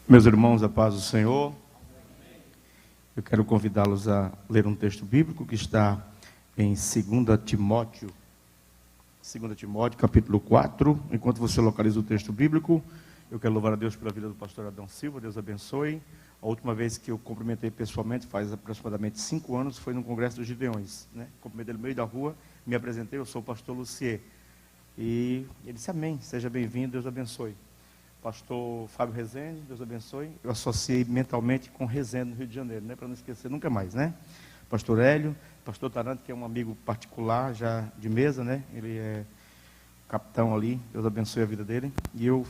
Meus irmãos, a paz do Senhor. Eu quero convidá-los a ler um texto bíblico que está em 2 Timóteo, capítulo 4. Enquanto você localiza o texto bíblico, eu quero louvar a Deus pela vida do pastor Adão Silva. Deus abençoe. A última vez que eu cumprimentei pessoalmente, faz aproximadamente 5 anos, foi no Congresso dos Gideões, né? Cumprimentei ele no meio da rua, me apresentei, eu sou o pastor Lucier. E ele disse amém, seja bem-vindo, Deus abençoe. Pastor Fábio Rezende, Deus abençoe. Eu associei mentalmente com Rezende no Rio de Janeiro, né? Para não esquecer nunca mais, né? Pastor Hélio, pastor Taranto, que é um amigo particular já de mesa, né? Ele é capitão ali, Deus abençoe a vida dele. E eu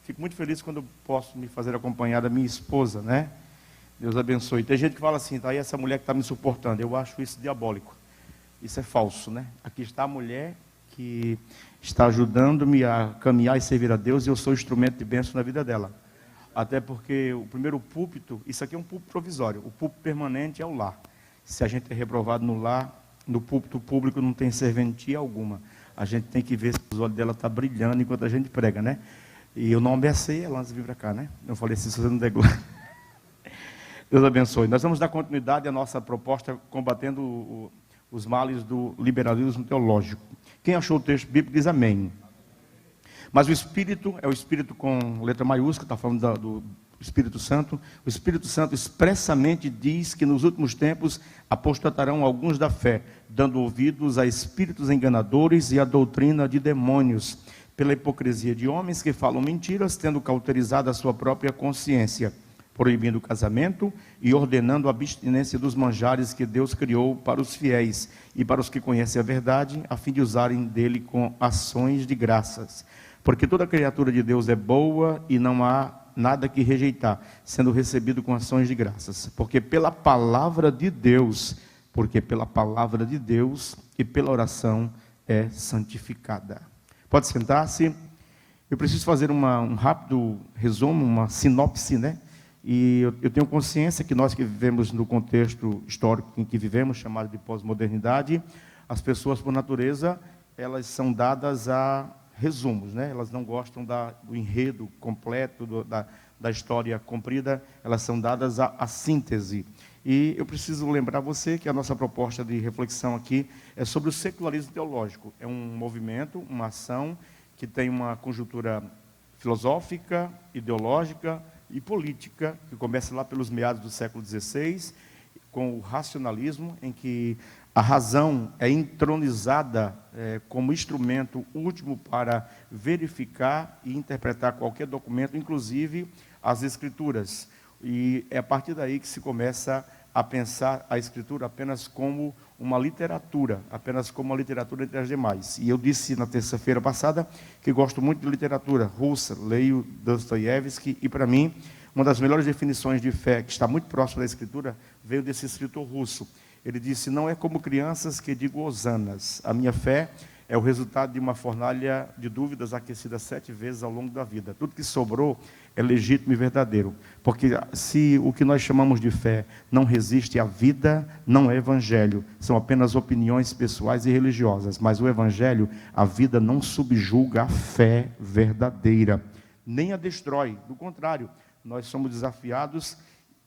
fico muito feliz quando eu posso me fazer acompanhar da minha esposa, né? Deus abençoe. Tem gente que fala assim, tá aí essa mulher que está me suportando. Eu acho isso diabólico. Isso é falso, né? Aqui está a mulher que está ajudando-me a caminhar e servir a Deus, e eu sou instrumento de bênção na vida dela. Até porque o primeiro púlpito, isso aqui é um púlpito provisório, o púlpito permanente é o lar. Se a gente é reprovado no lar, no púlpito público não tem serventia alguma. A gente tem que ver se os olhos dela estão brilhando enquanto a gente prega, né? E eu não ameacei ela antes de vir para cá, né? Eu falei assim, se você não der glória. Deus abençoe. Nós vamos dar continuidade à nossa proposta combatendo os males do liberalismo teológico. Quem achou o texto bíblico diz amém. Mas o Espírito, é o Espírito com letra maiúscula, está falando do Espírito Santo. O Espírito Santo expressamente diz que nos últimos tempos apostatarão alguns da fé, dando ouvidos a espíritos enganadores e a doutrina de demônios, pela hipocrisia de homens que falam mentiras, tendo cauterizado a sua própria consciência, proibindo o casamento e ordenando a abstinência dos manjares que Deus criou para os fiéis e para os que conhecem a verdade, a fim de usarem dele com ações de graças. Porque toda criatura de Deus é boa e não há nada que rejeitar, sendo recebido com ações de graças. Porque pela palavra de Deus e pela oração é santificada. Pode sentar-se. Eu preciso fazer um rápido resumo, uma sinopse, né? E eu tenho consciência que nós que vivemos no contexto histórico em que vivemos, chamado de pós-modernidade, as pessoas, por natureza, elas são dadas a resumos, né? Elas não gostam do enredo completo, da história comprida, elas são dadas a síntese. E eu preciso lembrar você que a nossa proposta de reflexão aqui é sobre o secularismo teológico. É um movimento, uma ação que tem uma conjuntura filosófica, ideológica e política, que começa lá pelos meados do século XVI, com o racionalismo, em que a razão é entronizada como instrumento último para verificar e interpretar qualquer documento, inclusive as Escrituras. E é a partir daí que se começa a pensar a Escritura apenas como uma literatura entre as demais. E eu disse na terça-feira passada que gosto muito de literatura russa, leio Dostoiévski, e para mim, uma das melhores definições de fé, que está muito próxima da Escritura, veio desse escritor russo. Ele disse, não é como crianças que digo hosanas. A minha fé é o resultado de uma fornalha de dúvidas aquecida 7 vezes ao longo da vida. Tudo que sobrou é legítimo e verdadeiro. Porque se o que nós chamamos de fé não resiste à vida, não é evangelho. São apenas opiniões pessoais e religiosas. Mas o evangelho, a vida não subjuga a fé verdadeira, nem a destrói. Do contrário, nós somos desafiados.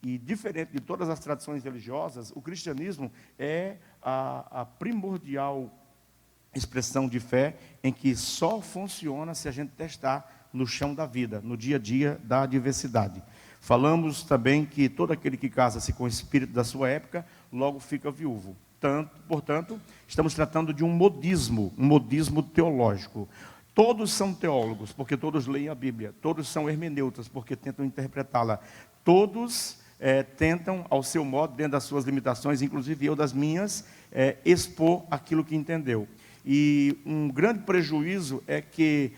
E diferente de todas as tradições religiosas, o cristianismo é a primordial expressão de fé em que só funciona se a gente testar no chão da vida, no dia a dia da adversidade. Falamos também que todo aquele que casa-se com o espírito da sua época, logo fica viúvo. Portanto, estamos tratando de um modismo teológico. Todos são teólogos, porque todos leem a Bíblia. Todos são hermeneutas, porque tentam interpretá-la. Todos tentam, ao seu modo, dentro das suas limitações, inclusive eu das minhas, expor aquilo que entendeu. E um grande prejuízo é que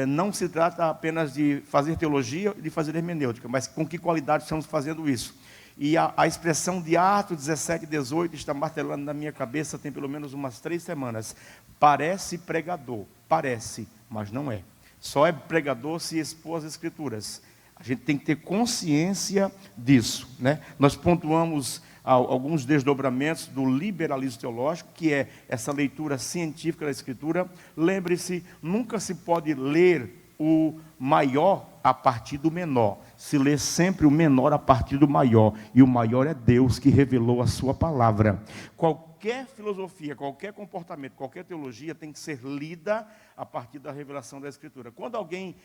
não se trata apenas de fazer teologia e de fazer hermenêutica, mas com que qualidade estamos fazendo isso. E a expressão de Atos 17 e 18 está martelando na minha cabeça tem pelo menos umas 3 semanas. Parece pregador, parece, mas não é. Só é pregador se expor as Escrituras. A gente tem que ter consciência disso, né? Nós pontuamos alguns desdobramentos do liberalismo teológico, que é essa leitura científica da Escritura. Lembre-se, nunca se pode ler o maior a partir do menor. Se lê sempre o menor a partir do maior. E o maior é Deus que revelou a sua palavra. Qualquer filosofia, qualquer comportamento, qualquer teologia tem que ser lida a partir da revelação da Escritura. Quando alguém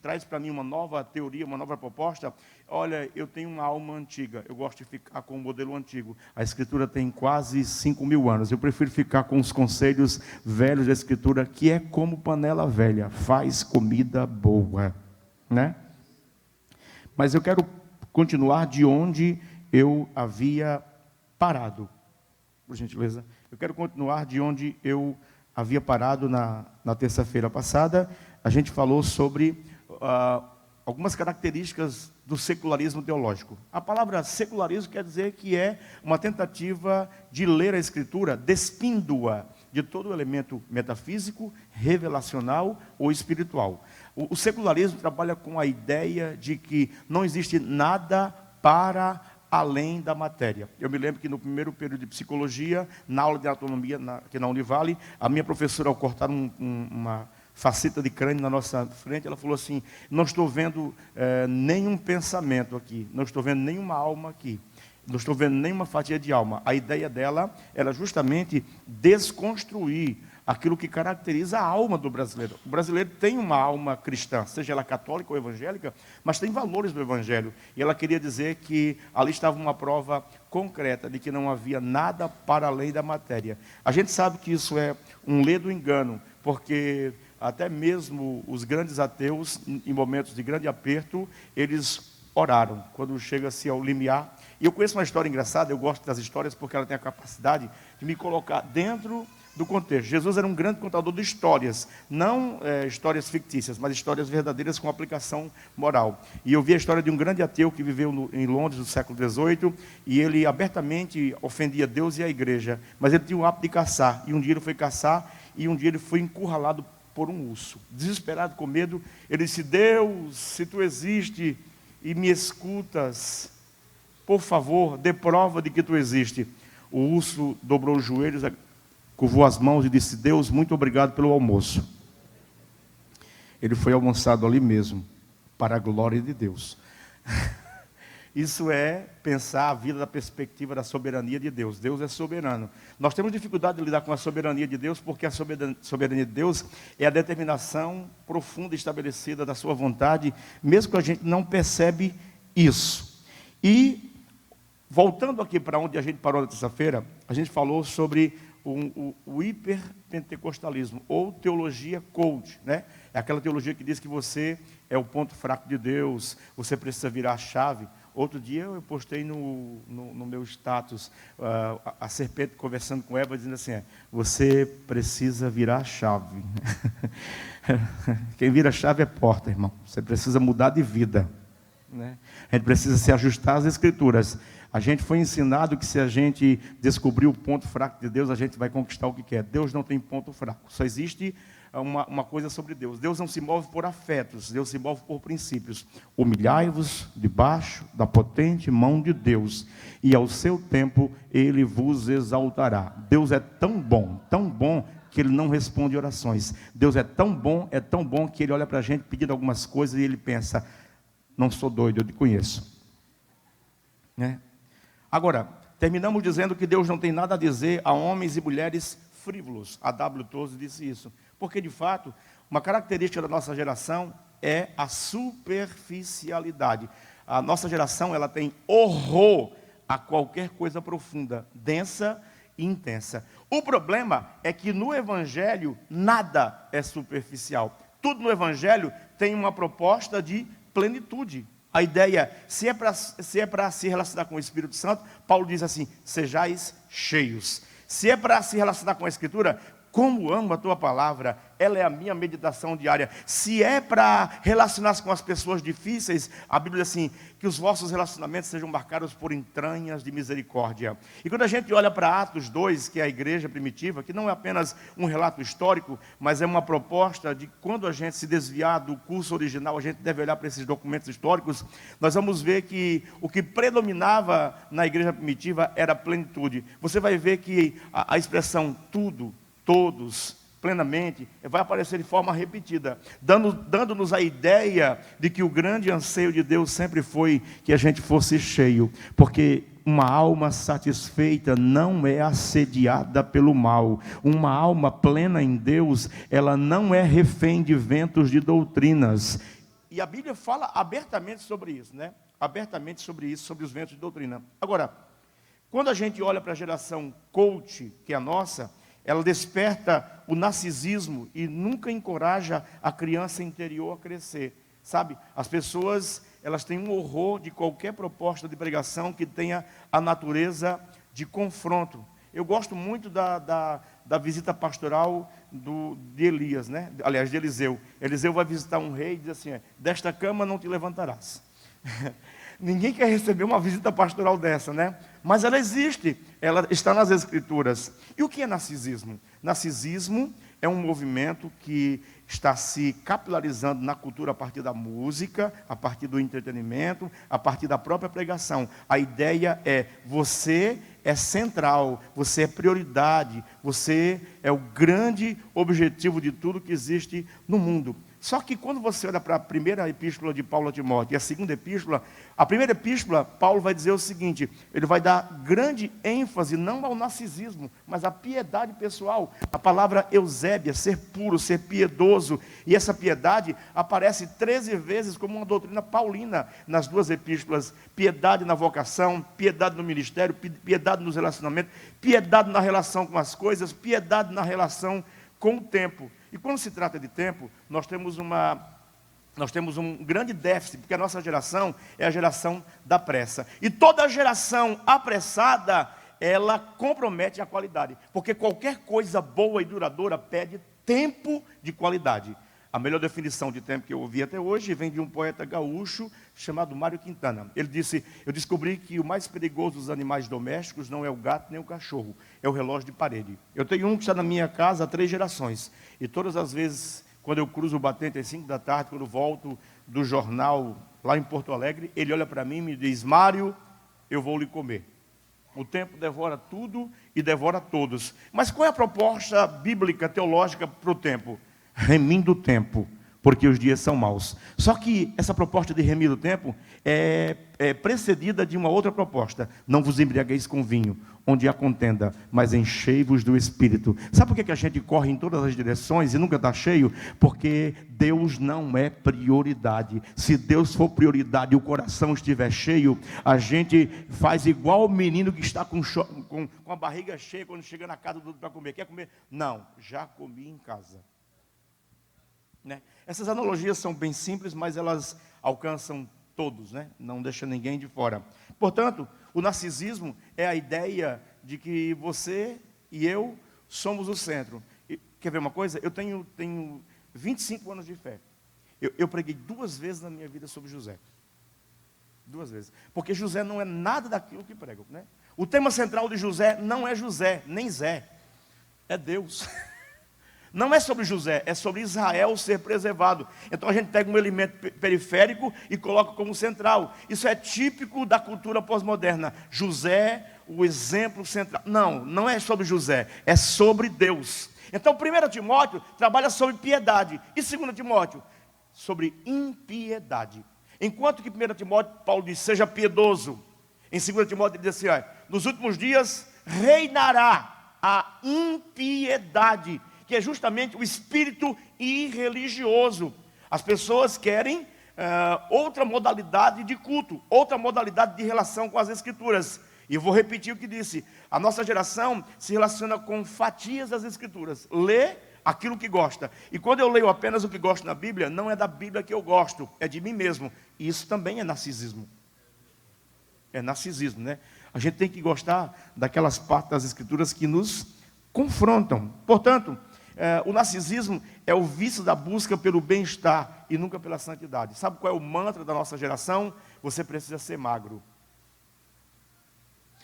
traz para mim uma nova teoria, uma nova proposta, olha, eu tenho uma alma antiga, eu gosto de ficar com o modelo antigo. A Escritura tem quase 5.000 anos. Eu prefiro ficar com os conselhos velhos da Escritura, que é como panela velha, faz comida boa, né? Mas eu quero continuar de onde eu havia parado. Por gentileza, eu quero continuar de onde eu havia parado na terça-feira passada. A gente falou sobre algumas características do secularismo teológico. A palavra secularismo quer dizer que é uma tentativa de ler a Escritura despindo-a de todo o elemento metafísico, revelacional ou espiritual. O secularismo trabalha com a ideia de que não existe nada para além da matéria. Eu me lembro que no primeiro período de psicologia, na aula de anatomia aqui na Univale, a minha professora, ao cortar uma faceta de crânio na nossa frente, ela falou assim: não estou vendo nenhum pensamento aqui, não estou vendo nenhuma alma aqui, não estou vendo nenhuma fatia de alma. A ideia dela era justamente desconstruir aquilo que caracteriza a alma do brasileiro. O brasileiro tem uma alma cristã, seja ela católica ou evangélica, mas tem valores do evangelho. E ela queria dizer que ali estava uma prova concreta de que não havia nada para além da matéria. A gente sabe que isso é um ledo engano, porque até mesmo os grandes ateus, em momentos de grande aperto, eles oraram, quando chega-se ao limiar. E eu conheço uma história engraçada, eu gosto das histórias porque ela tem a capacidade de me colocar dentro do contexto. Jesus era um grande contador de histórias, não histórias fictícias, mas histórias verdadeiras com aplicação moral. E eu vi a história de um grande ateu que viveu em Londres no século XVIII, e ele abertamente ofendia Deus e a igreja, mas ele tinha o hábito de caçar, e um dia ele foi caçar, e um dia ele foi encurralado por um urso. Desesperado, com medo, ele disse: Deus, se tu existe e me escutas, por favor, dê prova de que tu existe. O urso dobrou os joelhos, curvou as mãos e disse: Deus, muito obrigado pelo almoço. Ele foi almoçado ali mesmo, para a glória de Deus. Isso é pensar a vida da perspectiva da soberania de Deus. Deus é soberano. Nós temos dificuldade de lidar com a soberania de Deus, porque a soberania de Deus é a determinação profunda estabelecida da sua vontade, mesmo que a gente não percebe isso. E, voltando aqui para onde a gente parou na terça-feira, a gente falou sobre o hiperpentecostalismo, ou teologia coach, né? É aquela teologia que diz que você é o ponto fraco de Deus, você precisa virar a chave. Outro dia eu postei no meu status a serpente conversando com Eva, dizendo assim: você precisa virar a chave. Quem vira a chave é porta, irmão. Você precisa mudar de vida, né? A gente precisa se ajustar às Escrituras. A gente foi ensinado que se a gente descobrir o ponto fraco de Deus, a gente vai conquistar o que quer. Deus não tem ponto fraco. Só existe uma coisa sobre Deus. Deus não se move por afetos, Deus se move por princípios. Humilhai-vos debaixo da potente mão de Deus, e ao seu tempo Ele vos exaltará. Deus é tão bom que Ele não responde orações. Deus é tão bom que Ele olha para a gente pedindo algumas coisas e Ele pensa: não sou doido, eu te conheço, né? Agora, terminamos dizendo que Deus não tem nada a dizer a homens e mulheres frívolos. A W. Tozer disse isso. Porque, de fato, uma característica da nossa geração é a superficialidade. A nossa geração, ela tem horror a qualquer coisa profunda, densa e intensa. O problema é que no Evangelho nada é superficial. Tudo no Evangelho tem uma proposta de plenitude. A ideia, se é para se relacionar com o Espírito Santo, Paulo diz assim: sejais cheios. Se é para se relacionar com a Escritura, como amo a tua palavra, ela é a minha meditação diária. Se é para relacionar-se com as pessoas difíceis, a Bíblia diz assim: que os vossos relacionamentos sejam marcados por entranhas de misericórdia. E quando a gente olha para Atos 2, que é a igreja primitiva, que não é apenas um relato histórico, mas é uma proposta de quando a gente se desviar do curso original, a gente deve olhar para esses documentos históricos, nós vamos ver que o que predominava na igreja primitiva era a plenitude. Você vai ver que a expressão tudo, todos, plenamente, vai aparecer de forma repetida, dando-nos a ideia de que o grande anseio de Deus sempre foi que a gente fosse cheio, porque uma alma satisfeita não é assediada pelo mal. Uma alma plena em Deus, ela não é refém de ventos de doutrinas. E a Bíblia fala abertamente sobre isso, né? Abertamente sobre isso, sobre os ventos de doutrina. Agora, quando a gente olha para a geração coach, que é a nossa, ela desperta o narcisismo e nunca encoraja a criança interior a crescer. Sabe, as pessoas, elas têm um horror de qualquer proposta de pregação que tenha a natureza de confronto. Eu gosto muito da visita pastoral de Elias, né? Aliás, de Eliseu. Eliseu vai visitar um rei e diz assim, desta cama não te levantarás. Ninguém quer receber uma visita pastoral dessa, né? Mas ela existe, ela está nas Escrituras. E o que é narcisismo? Narcisismo é um movimento que está se capilarizando na cultura a partir da música, a partir do entretenimento, a partir da própria pregação. A ideia é, você é central, você é prioridade, você é o grande objetivo de tudo que existe no mundo. Só que quando você olha para a primeira epístola de Paulo a Timóteo e a segunda epístola, a primeira epístola, Paulo vai dizer o seguinte, ele vai dar grande ênfase, não ao narcisismo, mas à piedade pessoal. A palavra eusébia, ser puro, ser piedoso, e essa piedade aparece 13 vezes como uma doutrina paulina nas duas epístolas. Piedade na vocação, piedade no ministério, piedade nos relacionamentos, piedade na relação com as coisas, piedade na relação com o tempo. E quando se trata de tempo, nós temos um grande déficit, porque a nossa geração é a geração da pressa. E toda geração apressada, ela compromete a qualidade. Porque qualquer coisa boa e duradoura pede tempo de qualidade. A melhor definição de tempo que eu ouvi até hoje vem de um poeta gaúcho chamado Mário Quintana. Ele disse, eu descobri que o mais perigoso dos animais domésticos não é o gato nem o cachorro, é o relógio de parede. Eu tenho um que está na minha casa há 3 gerações. E todas as vezes, quando eu cruzo o batente às 5 da tarde, quando eu volto do jornal lá em Porto Alegre, ele olha para mim e me diz, Mário, eu vou lhe comer. O tempo devora tudo e devora todos. Mas qual é a proposta bíblica, teológica para o tempo? Remindo o tempo, porque os dias são maus. Só que essa proposta de remir o tempo é precedida de uma outra proposta. Não vos embriagueis com vinho, onde há contenda, mas enchei-vos do Espírito. Sabe por que a gente corre em todas as direções e nunca está cheio? Porque Deus não é prioridade. Se Deus for prioridade e o coração estiver cheio, a gente faz igual o menino que está com a barriga cheia quando chega na casa do outro para comer. Quer comer? Não, já comi em casa. Né? Essas analogias são bem simples, mas elas alcançam todos, né? Não deixa ninguém de fora. Portanto, o narcisismo é a ideia de que você e eu somos o centro. E, quer ver uma coisa? Eu tenho 25 anos de fé. Eu preguei 2 vezes na minha vida sobre José. 2 vezes. Porque José não é nada daquilo que prego. Né? O tema central de José não é José, nem Zé. É Deus. Não é sobre José, é sobre Israel ser preservado. Então a gente pega um elemento periférico e coloca como central. Isso é típico da cultura pós-moderna. José, o exemplo central. Não, não é sobre José, é sobre Deus. Então 1 Timóteo trabalha sobre piedade. E 2 Timóteo? Sobre impiedade. Enquanto que 1 Timóteo, Paulo diz, seja piedoso. Em 2 Timóteo ele diz assim, nos últimos dias reinará a impiedade, que é justamente o espírito irreligioso. As pessoas querem outra modalidade de culto, outra modalidade de relação com as Escrituras. E eu vou repetir o que disse. A nossa geração se relaciona com fatias das Escrituras. Lê aquilo que gosta. E quando eu leio apenas o que gosto na Bíblia, não é da Bíblia que eu gosto, é de mim mesmo. E isso também é narcisismo. É narcisismo, né? A gente tem que gostar daquelas partes das Escrituras que nos confrontam. Portanto, o narcisismo é o vício da busca pelo bem-estar e nunca pela santidade. Sabe qual é o mantra da nossa geração? Você precisa ser magro.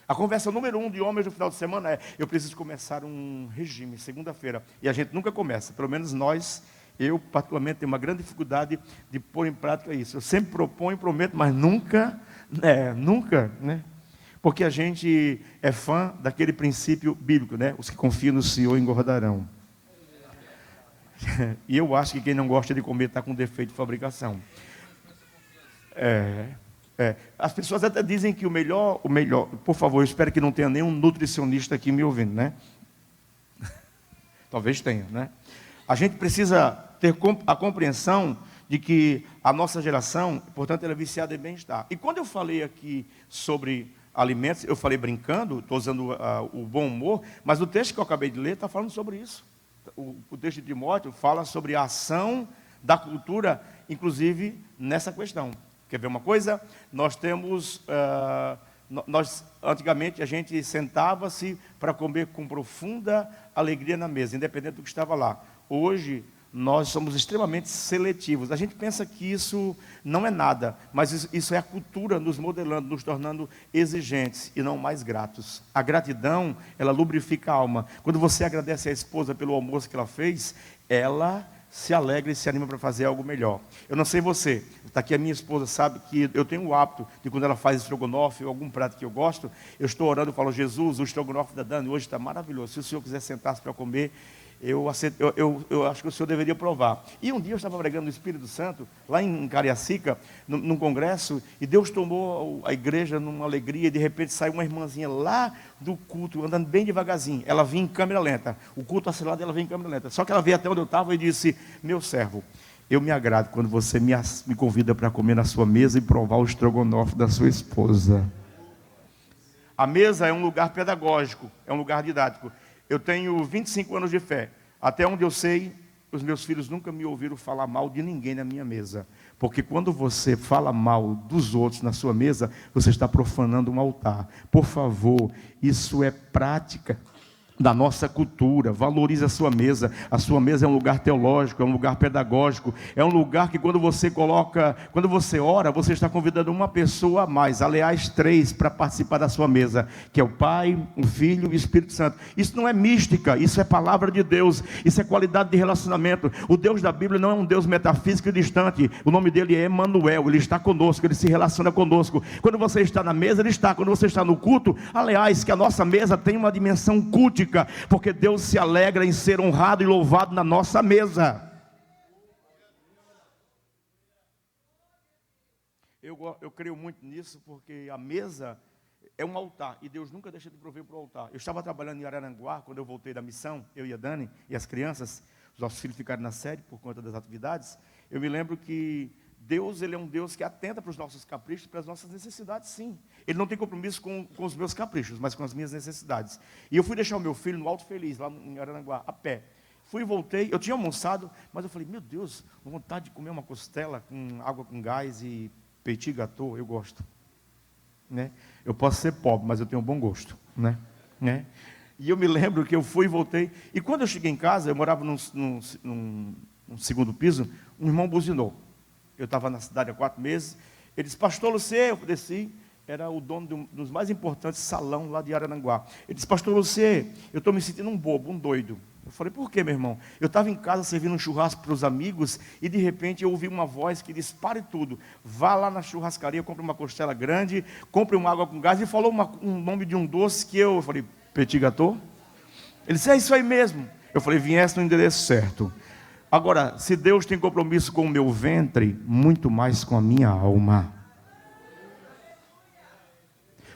A conversa número 1 de homens no final de semana é, eu preciso começar um regime, segunda-feira. E a gente nunca começa, pelo menos nós, eu particularmente tenho uma grande dificuldade de pôr em prática isso. Eu sempre proponho, prometo, mas nunca, né? Porque a gente é fã daquele princípio bíblico, né? Os que confiam no Senhor engordarão. E eu acho que quem não gosta de comer está com defeito de fabricação. As pessoas até dizem que o melhor, por favor, eu espero que não tenha nenhum nutricionista aqui me ouvindo, né? Talvez tenha, né? A gente precisa ter a compreensão de que a nossa geração, portanto, ela é viciada em bem-estar. E quando eu falei aqui sobre alimentos, eu falei brincando, estou usando o bom humor, mas o texto que eu acabei de ler está falando sobre isso. O texto de Timóteo fala sobre a ação da cultura, inclusive nessa questão. Quer ver uma coisa? Nós temos, antigamente a gente sentava-se para comer com profunda alegria na mesa, independente do que estava lá. Hoje, nós somos extremamente seletivos. A gente pensa que isso não é nada, mas isso é a cultura nos modelando, nos tornando exigentes e não mais gratos. A gratidão, ela lubrifica a alma. Quando você agradece a esposa pelo almoço que ela fez, ela se alegra e se anima para fazer algo melhor. Eu não sei você, está aqui a minha esposa, sabe que eu tenho o hábito de quando ela faz estrogonofe ou algum prato que eu gosto, eu estou orando e falo: Jesus, o estrogonofe da Dani hoje está maravilhoso. Se o senhor quiser sentar-se para comer, eu acho que o senhor deveria provar. E um dia eu estava pregando no Espírito Santo, lá em Cariacica, num congresso, e Deus tomou a igreja numa alegria, e de repente saiu uma irmãzinha lá do culto, andando bem devagarzinho. Ela vinha em câmera lenta, o culto acelerado, ela vinha em câmera lenta. Só que ela veio até onde eu estava e disse: meu servo, eu me agrado quando você me convida para comer na sua mesa e provar o estrogonofe da sua esposa. A mesa é um lugar pedagógico, é um lugar didático. Eu tenho 25 anos de fé. Até onde eu sei, os meus filhos nunca me ouviram falar mal de ninguém na minha mesa. Porque quando você fala mal dos outros na sua mesa, você está profanando um altar. Por favor, isso é prática da nossa cultura. Valorize a sua mesa. A sua mesa é um lugar teológico, é um lugar pedagógico, é um lugar que quando você ora, você está convidando uma pessoa a mais, aliás 3, para participar da sua mesa, que é o Pai, o Filho e o Espírito Santo. Isso não é mística, isso é palavra de Deus, isso é qualidade de relacionamento. O Deus da Bíblia não é um Deus metafísico e distante, o nome dele é Emanuel, ele está conosco, ele se relaciona conosco. Quando você está na mesa, ele está. Quando você está no culto, aliás, que a nossa mesa tem uma dimensão cultica, porque Deus se alegra em ser honrado e louvado na nossa mesa. Eu creio muito nisso, porque a mesa é um altar, e Deus nunca deixa de prover para o altar. Eu estava trabalhando em Araranguá, quando eu voltei da missão, eu e a Dani, e as crianças, os nossos filhos ficaram na sede por conta das atividades. Eu me lembro que Deus, ele é um Deus que atenta para os nossos caprichos, para as nossas necessidades, sim. Ele não tem compromisso com os meus caprichos, mas com as minhas necessidades. E eu fui deixar o meu filho no Alto Feliz, lá em Araranguá, a pé. Fui e voltei, eu tinha almoçado, mas eu falei: meu Deus, vontade de comer uma costela com água com gás e petit gâteau, eu gosto. Né? Eu posso ser pobre, mas eu tenho um bom gosto. Né? E eu me lembro que eu fui e voltei, e quando eu cheguei em casa, eu morava num segundo piso, um irmão buzinou. Eu estava na cidade há 4 meses. Ele disse: pastor Lucê, eu desci. Era o dono dos mais importantes salão lá de Araranguá. Ele disse: pastor Lucê, eu estou me sentindo um bobo, um doido. Eu falei: por quê, meu irmão? Eu estava em casa servindo um churrasco para os amigos, e de repente eu ouvi uma voz que disse: pare tudo, vá lá na churrascaria, compre uma costela grande, compre uma água com gás, e falou um nome de um doce que eu falei: petit gâteau? Ele disse: é isso aí mesmo. Eu falei: viesse no endereço certo. Agora, se Deus tem compromisso com o meu ventre, muito mais com a minha alma.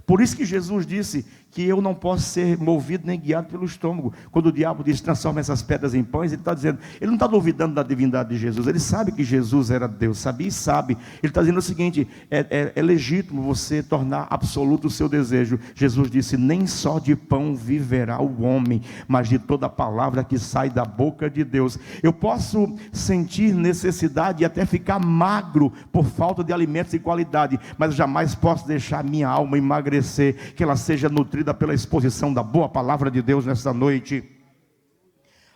Por isso que Jesus disse que eu não posso ser movido nem guiado pelo estômago. Quando o diabo diz: transforma essas pedras em pães, ele está dizendo, ele não está duvidando da divindade de Jesus, ele sabe que Jesus era Deus, sabia e sabe. Ele está dizendo o seguinte: é legítimo você tornar absoluto o seu desejo. Jesus disse: nem só de pão viverá o homem, mas de toda palavra que sai da boca de Deus. Eu posso sentir necessidade e até ficar magro por falta de alimentos de qualidade, mas eu jamais posso deixar a minha alma emagrecer, que ela seja nutrida pela exposição da boa palavra de Deus nesta noite.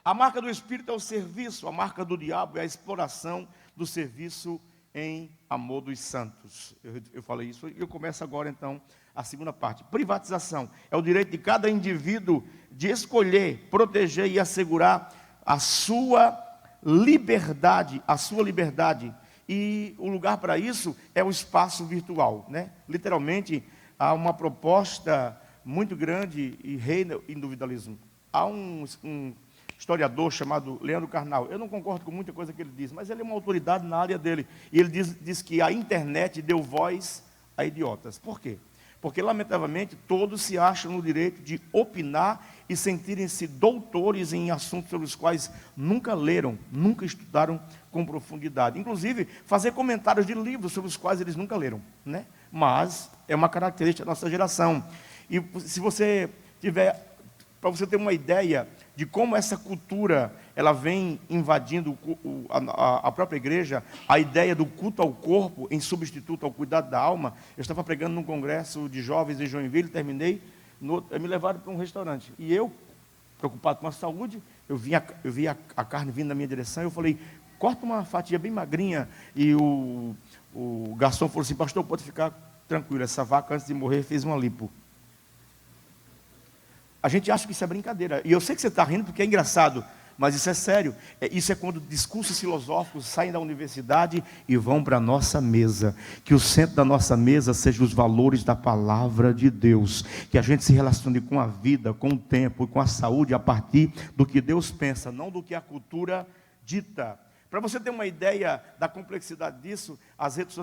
A marca do Espírito é o serviço, a marca do diabo é a exploração do serviço em amor dos santos. Eu falei isso e eu começo agora então a segunda parte. Privatização é o direito de cada indivíduo de escolher, proteger e assegurar a sua liberdade, e o lugar para isso é o espaço virtual, né? Literalmente, há uma proposta muito grande e reina o individualismo. Há historiador chamado Leandro Carnal. Eu não concordo com muita coisa que ele diz, mas ele é uma autoridade na área dele. E ele diz que a internet deu voz a idiotas. Por quê? Porque, lamentavelmente, todos se acham no direito de opinar e sentirem-se doutores em assuntos sobre os quais nunca leram, nunca estudaram com profundidade. Inclusive, fazer comentários de livros sobre os quais eles nunca leram, né? Mas é uma característica da nossa geração. E se você tiver, para você ter uma ideia de como essa cultura ela vem invadindo a própria igreja, a ideia do culto ao corpo em substituto ao cuidado da alma. Eu estava pregando num congresso de jovens em Joinville, terminei, me levaram para um restaurante. E eu, preocupado com a saúde, eu vi a carne vindo na minha direção, eu falei, corta uma fatia bem magrinha. E o garçom falou assim, pastor, pode ficar tranquilo, essa vaca antes de morrer fez uma lipo. A gente acha que isso é brincadeira. E eu sei que você está rindo porque é engraçado, mas isso é sério. Isso é quando discursos filosóficos saem da universidade e vão para a nossa mesa. Que o centro da nossa mesa seja os valores da palavra de Deus. Que a gente se relacione com a vida, com o tempo e com a saúde a partir do que Deus pensa, não do que a cultura dita. Para você ter uma ideia da complexidade disso, as redes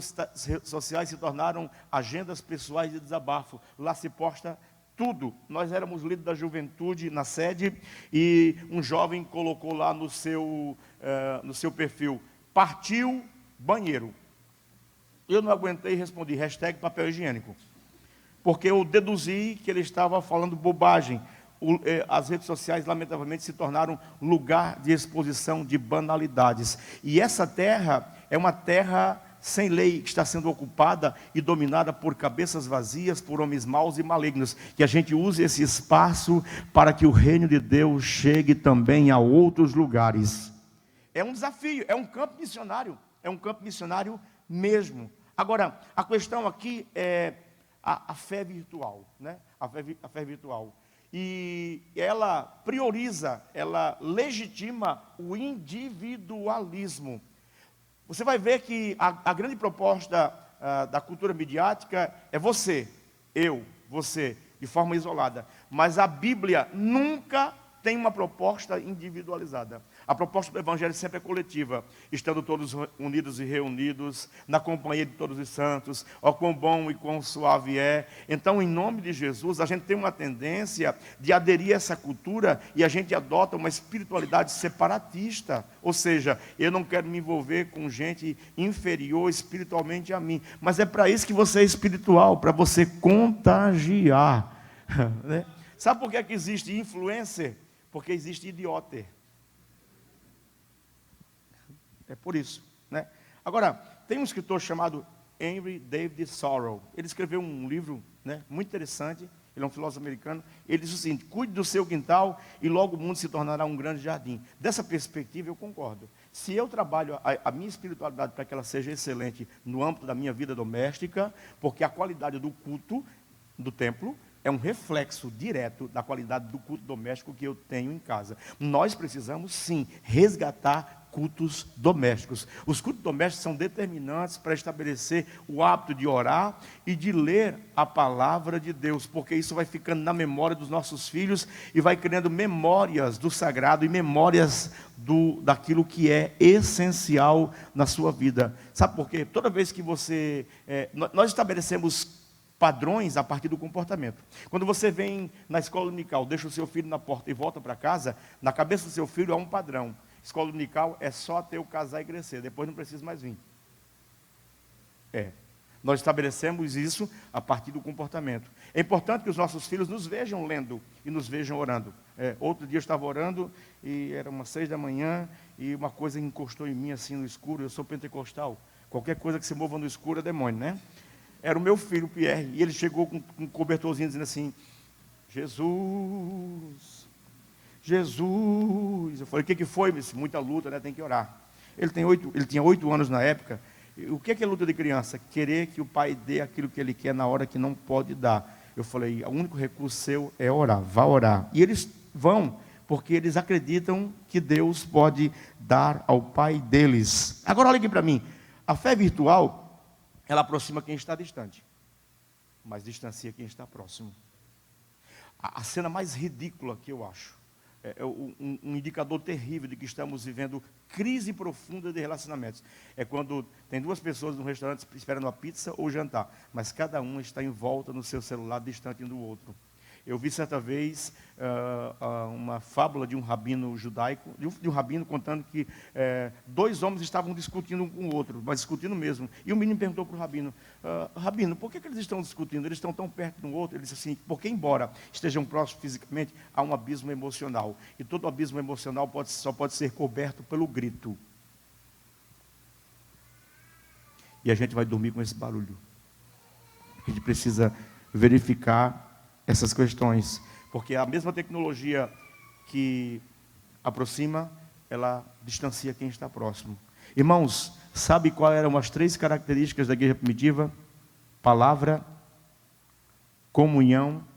sociais se tornaram agendas pessoais de desabafo. Lá se posta tudo. Nós éramos líderes da juventude na sede e um jovem colocou lá no seu perfil, partiu banheiro. Eu não aguentei e respondi, hashtag papel higiênico. Porque eu deduzi que ele estava falando bobagem. As redes sociais, lamentavelmente, se tornaram lugar de exposição de banalidades. E essa terra é uma terra sem lei, que está sendo ocupada e dominada por cabeças vazias, por homens maus e malignos. Que a gente use esse espaço para que o reino de Deus chegue também a outros lugares. É um desafio, é um campo missionário mesmo. Agora, a questão aqui é a fé virtual, né? A fé virtual. E ela prioriza, ela legitima o individualismo. Você vai ver que a grande proposta da cultura midiática é você, você, de forma isolada. Mas a Bíblia nunca tem uma proposta individualizada. A proposta do Evangelho sempre é coletiva, estando todos unidos e reunidos, na companhia de todos os santos, ó quão bom e quão suave é. Então, em nome de Jesus, a gente tem uma tendência de aderir a essa cultura e a gente adota uma espiritualidade separatista. Ou seja, eu não quero me envolver com gente inferior espiritualmente a mim. Mas é para isso que você é espiritual, para você contagiar. Né? Sabe por que existe influencer? Porque existe idioter. É por isso, né? Agora, tem um escritor chamado Henry David Thoreau. Ele escreveu um livro, né, muito interessante. Ele é um filósofo americano. Ele diz o seguinte: cuide do seu quintal e logo o mundo se tornará um grande jardim. Dessa perspectiva eu concordo. Se eu trabalho a minha espiritualidade para que ela seja excelente no âmbito da minha vida doméstica, porque a qualidade do culto do templo é um reflexo direto da qualidade do culto doméstico que eu tenho em casa. Nós precisamos, sim, resgatar cultos domésticos. Os cultos domésticos são determinantes para estabelecer o hábito de orar e de ler a palavra de Deus, porque isso vai ficando na memória dos nossos filhos e vai criando memórias do sagrado e memórias daquilo que é essencial na sua vida. Sabe por quê? Toda vez que nós estabelecemos padrões a partir do comportamento. Quando você vem na escola dominical, deixa o seu filho na porta e volta para casa, na cabeça do seu filho há um padrão. Escola dominical é só até eu casar e crescer, depois não preciso mais vir. Nós estabelecemos isso a partir do comportamento. É importante que os nossos filhos nos vejam lendo e nos vejam orando. Outro dia eu estava orando e era umas 6 da manhã e uma coisa encostou em mim assim no escuro. Eu sou pentecostal. Qualquer coisa que se mova no escuro é demônio, né? Era o meu filho, Pierre, e ele chegou com um cobertorzinho dizendo assim: Jesus, Jesus. Eu falei: o que foi? Ele disse: muita luta, né? Tem que orar. Ele tinha 8 anos na época. O que é luta de criança? Querer que o pai dê aquilo que ele quer na hora que não pode dar. Eu falei: o único recurso seu é orar, vá orar. E eles vão, porque eles acreditam que Deus pode dar ao pai deles. Agora olha aqui para mim, a fé virtual, ela aproxima quem está distante, mas distancia quem está próximo. A cena mais ridícula que eu acho um indicador terrível de que estamos vivendo crise profunda de relacionamentos. É quando tem duas pessoas no restaurante esperando a pizza ou jantar, mas cada um está em volta no seu celular, distante um do outro. Eu vi certa vez uma fábula de um rabino judaico, de um rabino contando que dois homens estavam discutindo um com o outro, mas discutindo mesmo. E o menino perguntou para o rabino, rabino, por que eles estão discutindo? Eles estão tão perto um do outro? Ele disse assim, porque embora estejam próximos fisicamente, há um abismo emocional. E todo abismo emocional só pode ser coberto pelo grito. E a gente vai dormir com esse barulho. A gente precisa verificar essas questões, porque a mesma tecnologia que aproxima, ela distancia quem está próximo. Irmãos, sabe quais eram as 3 características da igreja primitiva? Palavra, comunhão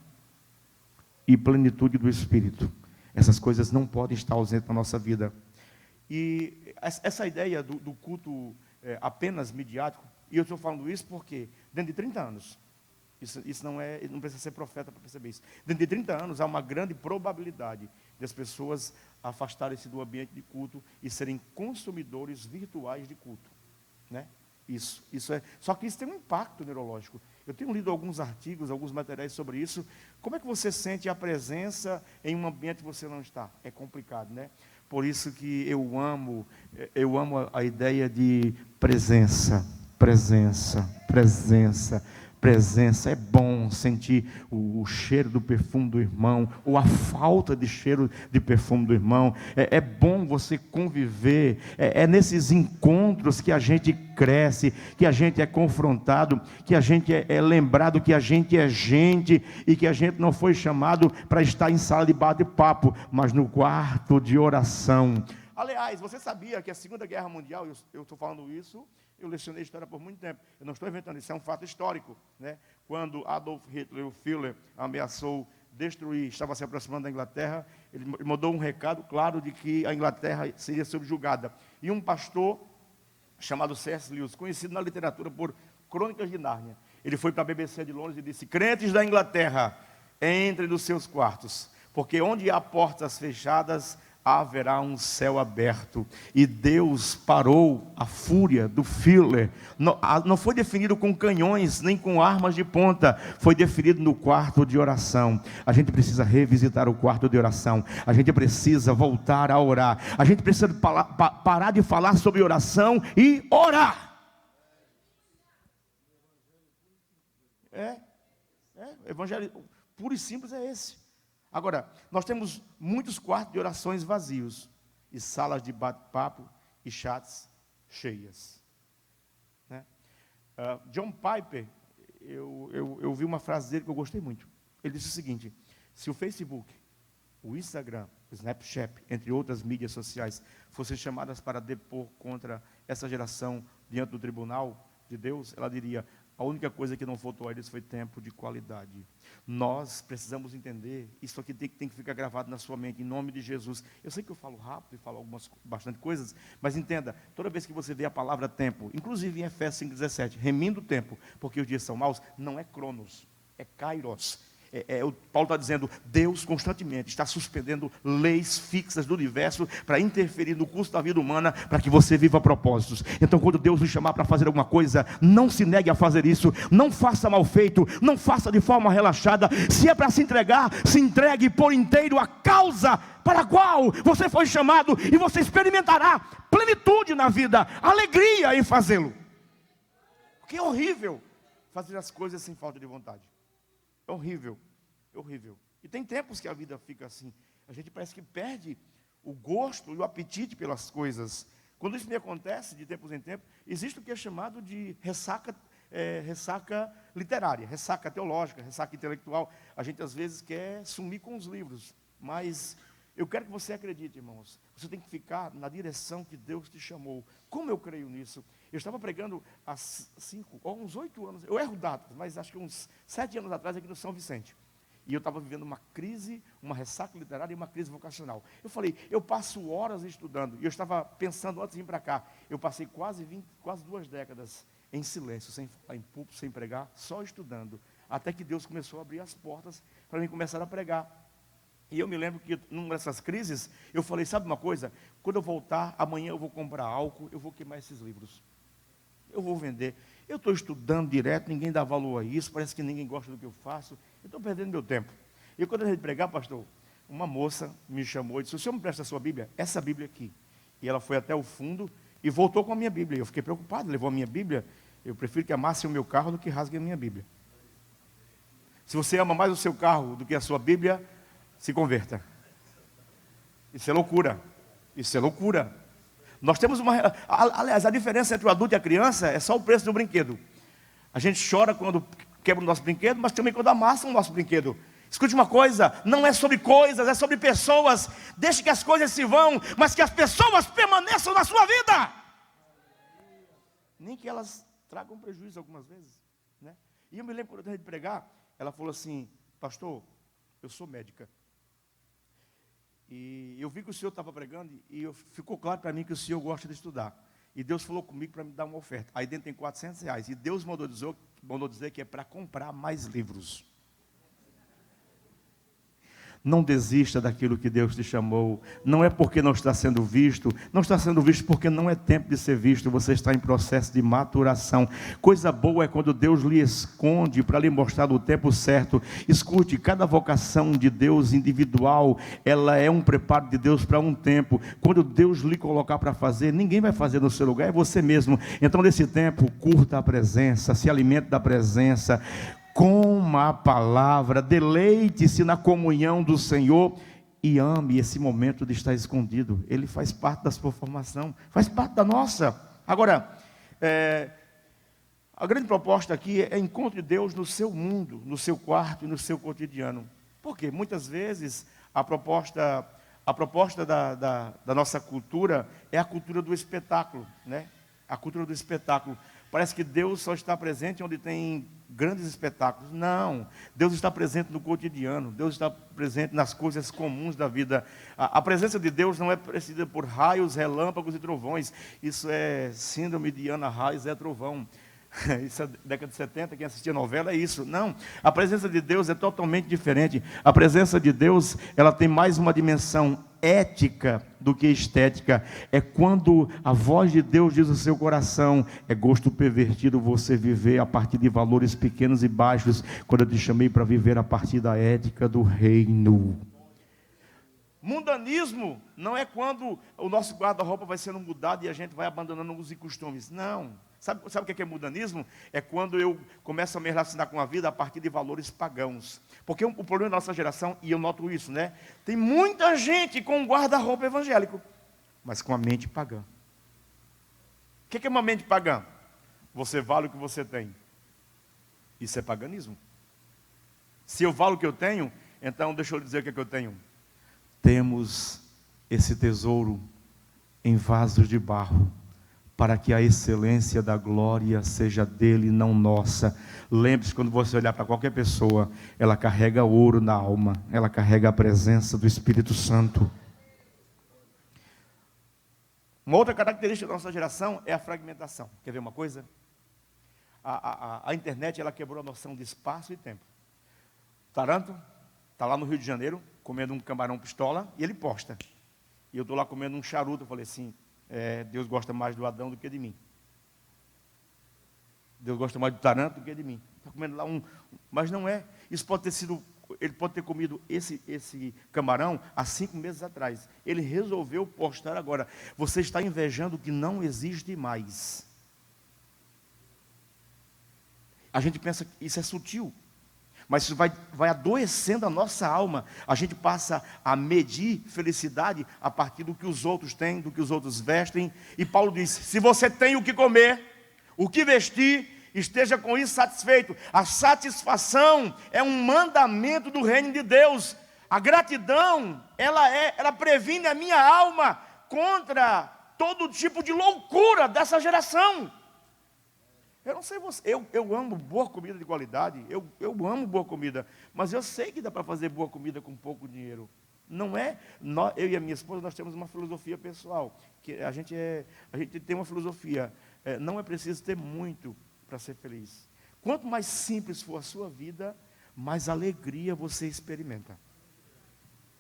e plenitude do Espírito. Essas coisas não podem estar ausentes na nossa vida. E essa ideia do culto apenas midiático, e eu estou falando isso porque dentro de 30 anos, isso não precisa ser profeta para perceber isso. Dentro de 30 anos, há uma grande probabilidade das pessoas afastarem-se do ambiente de culto e serem consumidores virtuais de culto. Né? Isso é. Só que isso tem um impacto neurológico. Eu tenho lido alguns artigos, alguns materiais sobre isso. Como é que você sente a presença em um ambiente que você não está? É complicado, né? Por isso que eu amo a ideia de presença. Presença, é bom sentir o cheiro do perfume do irmão, ou a falta de cheiro de perfume do irmão, é bom você conviver, é nesses encontros que a gente cresce, que a gente é confrontado, que a gente é lembrado que a gente é gente, e que a gente não foi chamado para estar em sala de bate-papo, mas no quarto de oração. Aliás, você sabia que a Segunda Guerra Mundial, eu estou falando isso, eu lecionei história por muito tempo, eu não estou inventando, isso é um fato histórico, né? Quando Adolf Hitler, o Führer, ameaçou destruir, estava se aproximando da Inglaterra, ele mandou um recado claro de que a Inglaterra seria subjugada. E um pastor chamado C.S. Lewis, conhecido na literatura por Crônicas de Nárnia, ele foi para a BBC de Londres e disse, crentes da Inglaterra, entrem nos seus quartos, porque onde há portas fechadas, haverá um céu aberto. E Deus parou a fúria do Führer. Não foi definido com canhões, nem com armas de ponta. Foi definido no quarto de oração. A gente precisa revisitar o quarto de oração. A gente precisa voltar a orar. A gente precisa parar de falar sobre oração e orar. Evangelho puro e simples é esse. Agora, nós temos muitos quartos de orações vazios, e salas de bate-papo e chats cheias. Né? John Piper, eu vi uma frase dele que eu gostei muito. Ele disse o seguinte, se o Facebook, o Instagram, o Snapchat, entre outras mídias sociais, fossem chamadas para depor contra essa geração diante do tribunal de Deus, ela diria, a única coisa que não faltou a eles foi tempo de qualidade. Nós precisamos entender, isso aqui tem que ficar gravado na sua mente, em nome de Jesus. Eu sei que eu falo rápido e falo bastante coisas, mas entenda, toda vez que você vê a palavra tempo, inclusive em Efésios 5,17, remindo o tempo, porque os dias são maus, não é cronos, é kairos. O Paulo está dizendo, Deus constantemente está suspendendo leis fixas do universo para interferir no curso da vida humana, para que você viva propósitos. Então quando Deus lhe chamar para fazer alguma coisa, não se negue a fazer isso, não faça mal feito, não faça de forma relaxada. Se é para se entregar, se entregue por inteiro a causa para a qual você foi chamado, e você experimentará plenitude na vida, alegria em fazê-lo. Porque é horrível fazer as coisas sem falta de vontade. É horrível, é horrível. E tem tempos que a vida fica assim. A gente parece que perde o gosto e o apetite pelas coisas. Quando isso me acontece, de tempos em tempos, existe o que é chamado de ressaca literária, ressaca teológica, ressaca intelectual. A gente às vezes quer sumir com os livros, mas eu quero que você acredite, irmãos. Você tem que ficar na direção que Deus te chamou. Como eu creio nisso? Eu estava pregando há uns 8 anos, eu erro datas, mas acho que uns 7 anos atrás aqui no São Vicente. E eu estava vivendo uma crise, uma ressaca literária e uma crise vocacional. Eu falei, eu passo horas estudando. E eu estava pensando antes de vir para cá. Eu passei quase 2 décadas em silêncio, sem falar em púlpito, sem pregar, só estudando. Até que Deus começou a abrir as portas para mim começar a pregar. E eu me lembro que numa dessas crises, eu falei, sabe uma coisa? Quando eu voltar, amanhã eu vou comprar álcool, eu vou queimar esses livros. Eu vou vender. Eu estou estudando direto, ninguém dá valor a isso, parece que ninguém gosta do que eu faço. Eu estou perdendo meu tempo. E quando eu ia pregar, pastor, uma moça me chamou e disse, o senhor me presta a sua Bíblia? Essa Bíblia aqui. E ela foi até o fundo e voltou com a minha Bíblia. Eu fiquei preocupado, levou a minha Bíblia. Eu prefiro que amassem o meu carro do que rasguem a minha Bíblia. Se você ama mais o seu carro do que a sua Bíblia, se converta. Isso é loucura. Isso é loucura. Nós temos uma... Aliás, a diferença entre o adulto e a criança é só o preço do brinquedo. A gente chora quando quebra o nosso brinquedo, mas também quando amassam o nosso brinquedo. Escute uma coisa, não é sobre coisas, é sobre pessoas. Deixe que as coisas se vão, mas que as pessoas permaneçam na sua vida. Nem que elas tragam prejuízo algumas vezes, né? E eu me lembro quando eu terminei de pregar, ela falou assim, pastor, eu sou médica. E eu vi que o senhor estava pregando e ficou claro para mim que o senhor gosta de estudar. E Deus falou comigo para me dar uma oferta. Aí dentro tem R$400. E Deus mandou dizer que é para comprar mais livros. Não desista daquilo que Deus te chamou. Não é porque não está sendo visto. Não está sendo visto porque não é tempo de ser visto. Você está em processo de maturação. Coisa boa é quando Deus lhe esconde para lhe mostrar o tempo certo. Escute, cada vocação de Deus individual, ela é um preparo de Deus para um tempo. Quando Deus lhe colocar para fazer, ninguém vai fazer no seu lugar, é você mesmo. Então nesse tempo, curta a presença, se alimente da presença. Coma a palavra, deleite-se na comunhão do Senhor e ame esse momento de estar escondido. Ele faz parte da sua formação, faz parte da nossa. Agora, a grande proposta aqui é encontre Deus no seu mundo, no seu quarto e no seu cotidiano. Por quê? Muitas vezes a proposta da nossa cultura é a cultura do espetáculo, né? A cultura do espetáculo. Parece que Deus só está presente onde tem grandes espetáculos. Não, Deus está presente no cotidiano, Deus está presente nas coisas comuns da vida. A presença de Deus não é precedida por raios, relâmpagos e trovões. Isso é síndrome de Ana Raiz, é trovão. Isso é década de 70, quem assistia a novela é isso. Não, a presença de Deus é totalmente diferente. A presença de Deus, ela tem mais uma dimensão ética do que estética. É quando a voz de Deus diz ao seu coração, é gosto pervertido você viver a partir de valores pequenos e baixos, quando eu te chamei para viver a partir da ética do reino. Mundanismo não é quando o nosso guarda-roupa vai sendo mudado e a gente vai abandonando os costumes. Não. Sabe o que é mundanismo? É quando eu começo a me relacionar com a vida a partir de valores pagãos. Porque o problema da nossa geração, e eu noto isso, né? Tem muita gente com um guarda-roupa evangélico, mas com a mente pagã. O que é uma mente pagã? Você vale o que você tem. Isso é paganismo. Se eu valo o que eu tenho, então deixa eu lhe dizer o que é que eu tenho. Temos esse tesouro em vasos de barro, para que a excelência da glória seja dele, não nossa. Lembre-se, quando você olhar para qualquer pessoa, ela carrega ouro na alma, ela carrega a presença do Espírito Santo. Uma outra característica da nossa geração é a fragmentação. Quer ver uma coisa? A internet, ela quebrou a noção de espaço e tempo. Taranto está lá no Rio de Janeiro, comendo um camarão pistola, e ele posta. E eu estou lá comendo um charuto, eu falei assim, Deus gosta mais do Adão do que de mim. Deus gosta mais do Taranto do que de mim. Está comendo lá mas não é. Isso pode ter sido, ele pode ter comido esse camarão há 5 meses atrás. Ele resolveu postar agora. Você está invejando o que não existe mais. A gente pensa que isso é sutil, mas isso vai adoecendo a nossa alma. A gente passa a medir felicidade a partir do que os outros têm, do que os outros vestem. E Paulo diz, se você tem o que comer, o que vestir, esteja com isso satisfeito. A satisfação é um mandamento do reino de Deus. A gratidão, ela previne a minha alma contra todo tipo de loucura dessa geração. Eu não sei você, eu amo boa comida de qualidade, eu amo boa comida, mas eu sei que dá para fazer boa comida com pouco dinheiro. Não é, eu e a minha esposa, nós temos uma filosofia pessoal, que a gente tem uma filosofia, não é preciso ter muito para ser feliz. Quanto mais simples for a sua vida, mais alegria você experimenta.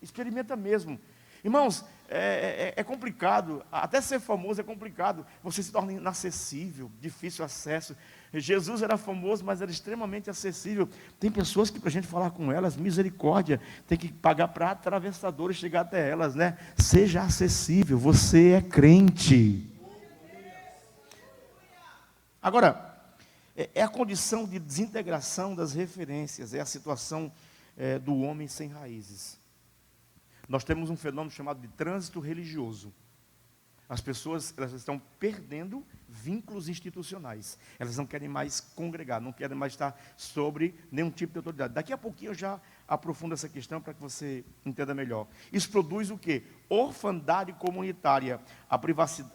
Experimenta mesmo. Irmãos, é complicado, até ser famoso é complicado, você se torna inacessível, difícil acesso. Jesus era famoso, mas era extremamente acessível. Tem pessoas que para a gente falar com elas, misericórdia, tem que pagar para atravessadores chegar até elas, né? Seja acessível, você é crente. Agora, é a condição de desintegração das referências, é a situação do homem sem raízes. Nós temos um fenômeno chamado de trânsito religioso. As pessoas, elas estão perdendo vínculos institucionais. Elas não querem mais congregar, não querem mais estar sobre nenhum tipo de autoridade. Daqui a pouquinho eu já aprofundo essa questão para que você entenda melhor. Isso produz o quê? Orfandade comunitária. A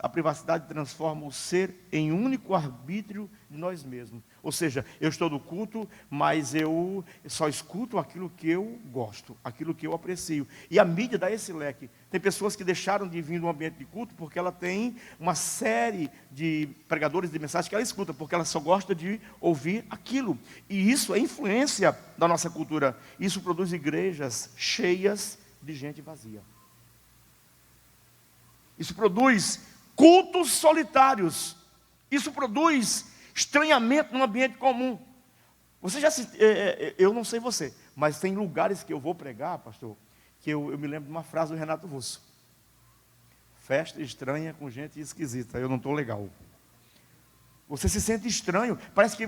privacidade transforma o ser em único arbítrio de nós mesmos. Ou seja, eu estou no culto, mas eu só escuto aquilo que eu gosto, aquilo que eu aprecio. E a mídia dá esse leque. Tem pessoas que deixaram de vir no ambiente de culto porque ela tem uma série de pregadores de mensagens que ela escuta, porque ela só gosta de ouvir aquilo. E isso é influência da nossa cultura. Isso produz igrejas cheias de gente vazia. Isso produz cultos solitários. Isso produz estranhamento no ambiente comum. Você já eu não sei você, mas tem lugares que eu vou pregar, pastor, que eu me lembro de uma frase do Renato Russo: festa estranha com gente esquisita, eu não estou legal. Você se sente estranho, parece que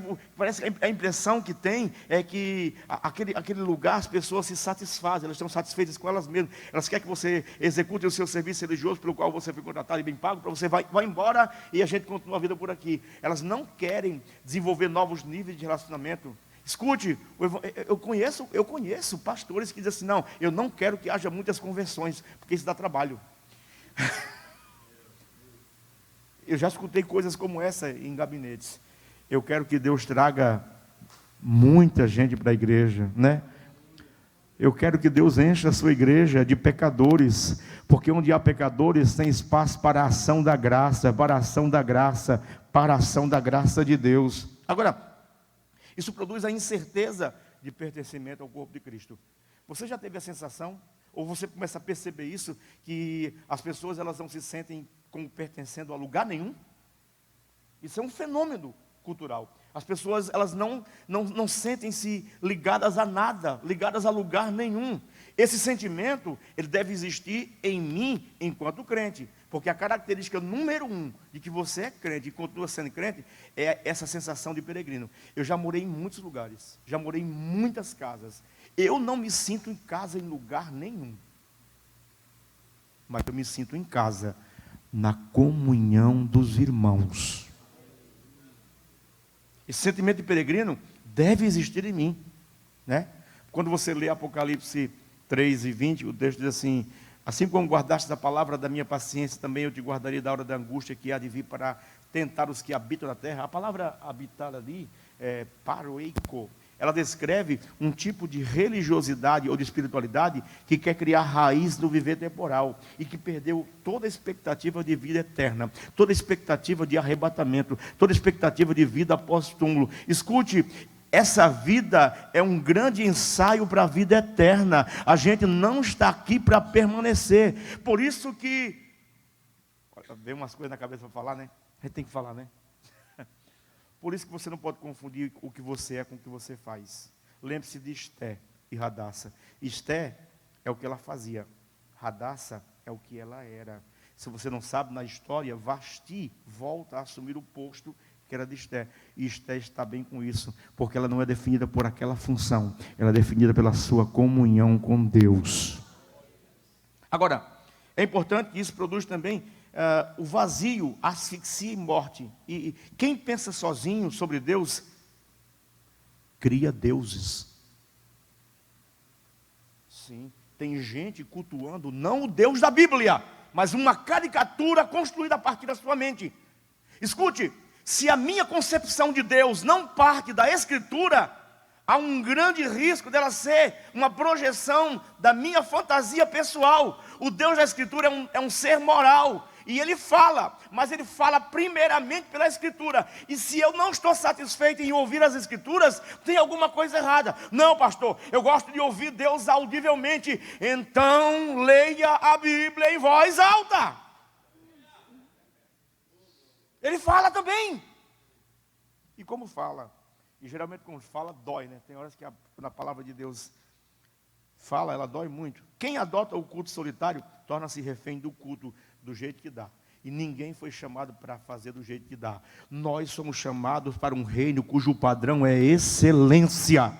a impressão que tem é que aquele lugar as pessoas se satisfazem, elas estão satisfeitas com elas mesmas, elas querem que você execute o seu serviço religioso pelo qual você foi contratado e bem pago, para você vai embora e a gente continua a vida por aqui. Elas não querem desenvolver novos níveis de relacionamento. Escute, eu conheço pastores que dizem assim: não, eu não quero que haja muitas conversões, porque isso dá trabalho. Eu já escutei coisas como essa em gabinetes. Eu quero que Deus traga muita gente para a igreja, né? Eu quero que Deus encha a sua igreja de pecadores, porque onde há pecadores tem espaço para a ação da graça, para a ação da graça, para a ação da graça de Deus. Agora, isso produz a incerteza de pertencimento ao corpo de Cristo. Você já teve a sensação, ou você começa a perceber isso, que as pessoas elas não se sentem como pertencendo a lugar nenhum? Isso é um fenômeno cultural. As pessoas elas não sentem-se ligadas a nada, ligadas a lugar nenhum. Esse sentimento ele deve existir em mim enquanto crente, porque a característica número 1 de que você é crente e continua sendo crente é essa sensação de peregrino. Eu já morei em muitos lugares, já morei em muitas casas. Eu não me sinto em casa em lugar nenhum, mas eu me sinto em casa na comunhão dos irmãos. Esse sentimento de peregrino deve existir em mim, né? Quando você lê Apocalipse 3:20, o texto diz assim: assim como guardaste a palavra da minha paciência, também eu te guardarei da hora da angústia que há de vir para tentar os que habitam na terra. A palavra habitar ali é paroeiko. Ela descreve um tipo de religiosidade ou de espiritualidade que quer criar raiz no viver temporal e que perdeu toda a expectativa de vida eterna, toda a expectativa de arrebatamento, toda a expectativa de vida após túmulo. Escute, essa vida é um grande ensaio para a vida eterna. A gente não está aqui para permanecer. Por isso que... Veio umas coisas na cabeça para falar, né? A gente tem que falar, né? Por isso que você não pode confundir o que você é com o que você faz. Lembre-se de Esté e Radassa. Esté é o que ela fazia. Radassa é o que ela era. Se você não sabe, na história, Vasti volta a assumir o posto que era de Esté. E Esté está bem com isso, porque ela não é definida por aquela função. Ela é definida pela sua comunhão com Deus. Agora, é importante que isso produz também... o vazio, asfixia e morte. E quem pensa sozinho sobre Deus, cria deuses. Sim, tem gente cultuando não o Deus da Bíblia, mas uma caricatura construída a partir da sua mente. Escute, se a minha concepção de Deus não parte da Escritura, há um grande risco dela ser uma projeção da minha fantasia pessoal. O Deus da Escritura é um ser moral. e ele fala, mas ele fala primeiramente pela Escritura. E se eu não estou satisfeito em ouvir as Escrituras, tem alguma coisa errada. Não, pastor, eu gosto de ouvir Deus audivelmente. Então leia a Bíblia em voz alta. Ele fala também. E como fala? E geralmente quando fala, dói, né? Tem horas que na palavra de Deus fala, ela dói muito. Quem adota o culto solitário, torna-se refém do culto do jeito que dá. E ninguém foi chamado para fazer do jeito que dá. Nós somos chamados para um reino cujo padrão é excelência.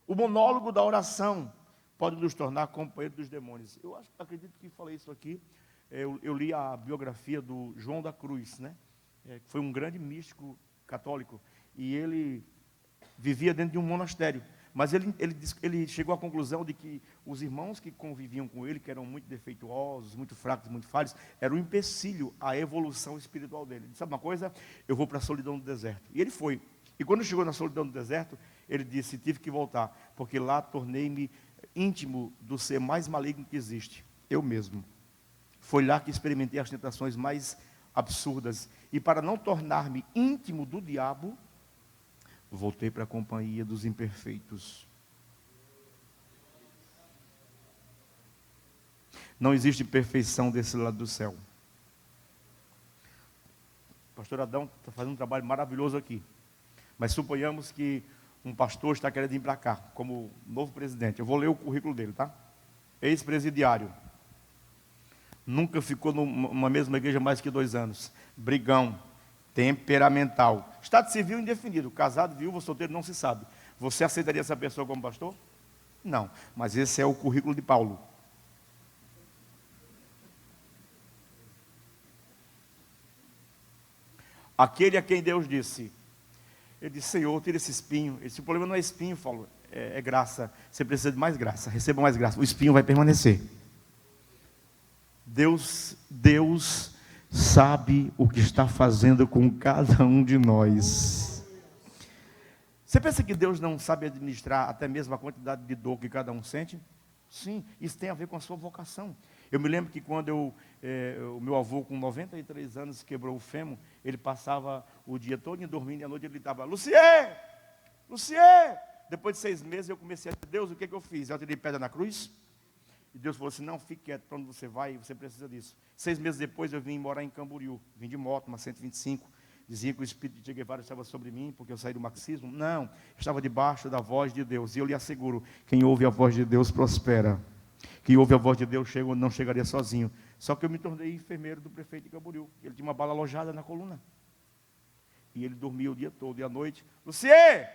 O monólogo da oração pode nos tornar companheiro dos demônios. Eu acredito que falei isso aqui. Eu li a biografia do João da Cruz, né? Foi um grande místico católico, e ele vivia dentro de um monastério, mas ele chegou à conclusão de que os irmãos que conviviam com ele, que eram muito defeituosos, muito fracos, muito falhos, era um empecilho à evolução espiritual dele. Ele disse: sabe uma coisa? Eu vou para a solidão do deserto. E ele foi, e quando chegou na solidão do deserto, ele disse: tive que voltar, porque lá tornei-me íntimo do ser mais maligno que existe, eu mesmo. Foi lá que experimentei as tentações mais absurdas. E para não tornar-me íntimo do diabo, voltei para a companhia dos imperfeitos. Não existe perfeição desse lado do céu. O pastor Adão está fazendo um trabalho maravilhoso aqui. Mas suponhamos que um pastor está querendo ir para cá, como novo presidente. Eu vou ler o currículo dele, tá? Ex-presidiário. Nunca ficou numa mesma igreja mais que 2 anos. Brigão. Temperamental. Estado civil indefinido. Casado, viúvo, solteiro, não se sabe. Você aceitaria essa pessoa como pastor? Não. Mas esse é o currículo de Paulo. Aquele a quem Deus disse. Ele disse: Senhor, tira esse espinho. Esse problema não é espinho, Paulo. É graça. Você precisa de mais graça. Receba mais graça. O espinho vai permanecer. Deus sabe o que está fazendo com cada um de nós. Você pensa que Deus não sabe administrar até mesmo a quantidade de dor que cada um sente? Sim, isso tem a ver com a sua vocação. Eu me lembro que quando o meu avô, com 93 anos, quebrou o fêmur, ele passava o dia todo dormindo e à noite ele gritava: Lucier! Lucier! Depois de 6 meses eu comecei a dizer: Deus, o que eu fiz? Eu tirei pedra na cruz? E Deus falou assim: não, fique quieto, para onde você vai, você precisa disso. 6 meses depois eu vim morar em Camboriú, vim de moto, uma 125, dizia que o Espírito de Che Guevara estava sobre mim, porque eu saí do marxismo. Não, estava debaixo da voz de Deus, e eu lhe asseguro, quem ouve a voz de Deus prospera. Quem ouve a voz de Deus não chegaria sozinho. Só que eu me tornei enfermeiro do prefeito de Camboriú. Ele tinha uma bala alojada na coluna. E ele dormia o dia todo, e à noite: Lucier!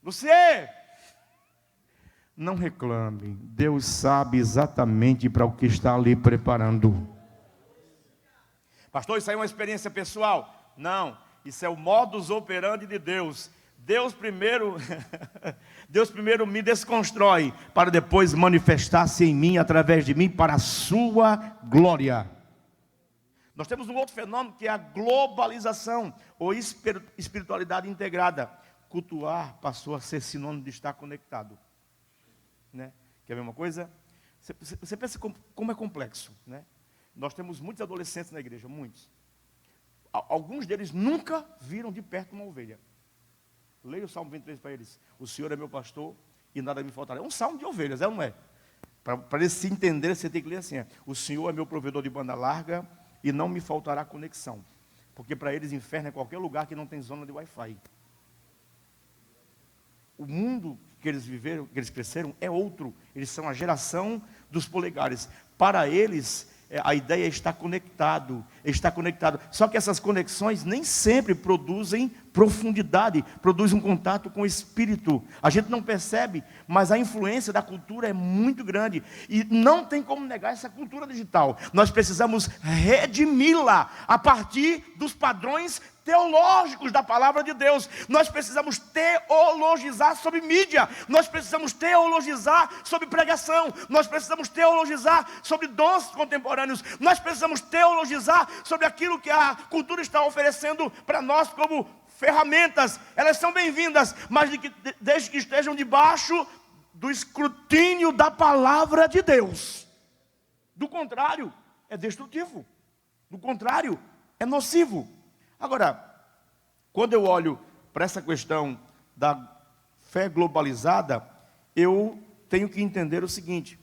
Lucier! Não reclame, Deus sabe exatamente para o que está ali preparando. Pastor, isso aí é uma experiência pessoal? Não, isso é o modus operandi de Deus. Deus primeiro me desconstrói, para depois manifestar-se em mim, através de mim, para a sua glória. Nós temos um outro fenômeno que é a globalização, ou espiritualidade integrada. Cultuar passou a ser sinônimo de estar conectado. Né? Quer ver uma coisa? Você pensa como é complexo, né? Nós temos muitos adolescentes na igreja, muitos. Alguns deles nunca viram de perto uma ovelha. Leia o Salmo 23 para eles: o Senhor é meu pastor e nada me faltará. É um salmo de ovelhas, é ou não é? Para eles se entenderem, você tem que ler assim: o Senhor é meu provedor de banda larga e não me faltará conexão. Porque para eles inferno é qualquer lugar que não tem zona de Wi-Fi. O mundo que eles viveram, que eles cresceram, é outro. Eles são a geração dos polegares. Para eles, a ideia é estar conectado. Só que essas conexões nem sempre produzem profundidade, produzem um contato com o Espírito. A gente não percebe, mas a influência da cultura é muito grande. E não tem como negar essa cultura digital. Nós precisamos redimi-la a partir dos padrões teológicos da palavra de Deus. Nós precisamos teologizar sobre mídia. Nós precisamos teologizar sobre pregação. Nós precisamos teologizar sobre dons contemporâneos. Nós precisamos teologizar sobre aquilo que a cultura está oferecendo para nós como ferramentas. Elas são bem-vindas, mas desde que estejam debaixo do escrutínio da palavra de Deus. Do contrário, é destrutivo. Do contrário, é nocivo. Agora, quando eu olho para essa questão da fé globalizada, eu tenho que entender o seguinte: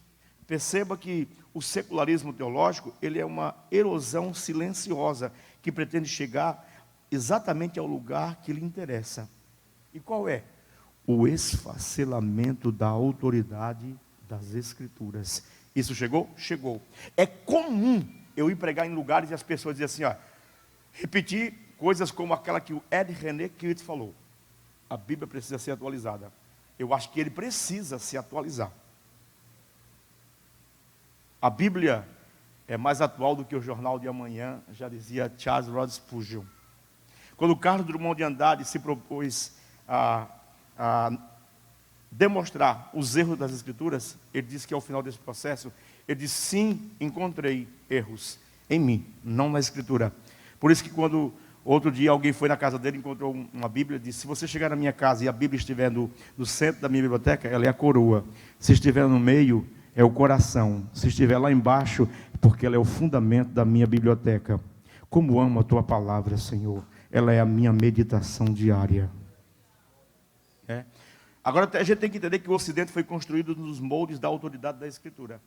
perceba que o secularismo teológico, ele é uma erosão silenciosa que pretende chegar exatamente ao lugar que lhe interessa. E qual é? O esfacelamento da autoridade das Escrituras. Isso chegou? Chegou. É comum eu ir pregar em lugares e as pessoas dizem assim, repetir coisas como aquela que o Ed René Kiewit falou. A Bíblia precisa ser atualizada. Eu acho que ele precisa se atualizar. A Bíblia é mais atual do que o Jornal de Amanhã, já dizia Charles Rod Spurgeon. Quando Carlos Drummond de Andrade se propôs a demonstrar os erros das Escrituras, ele disse que ao final desse processo, ele disse, sim, encontrei erros em mim, não na Escritura. Por isso que quando outro dia alguém foi na casa dele, encontrou uma Bíblia, disse, se você chegar na minha casa e a Bíblia estiver no centro da minha biblioteca, ela é a coroa. Se estiver no meio, é o coração. Se estiver lá embaixo, porque ela é o fundamento da minha biblioteca. Como amo a tua palavra, Senhor. Ela é a minha meditação diária. Agora a gente tem que entender que o Ocidente foi construído nos moldes da autoridade da Escritura.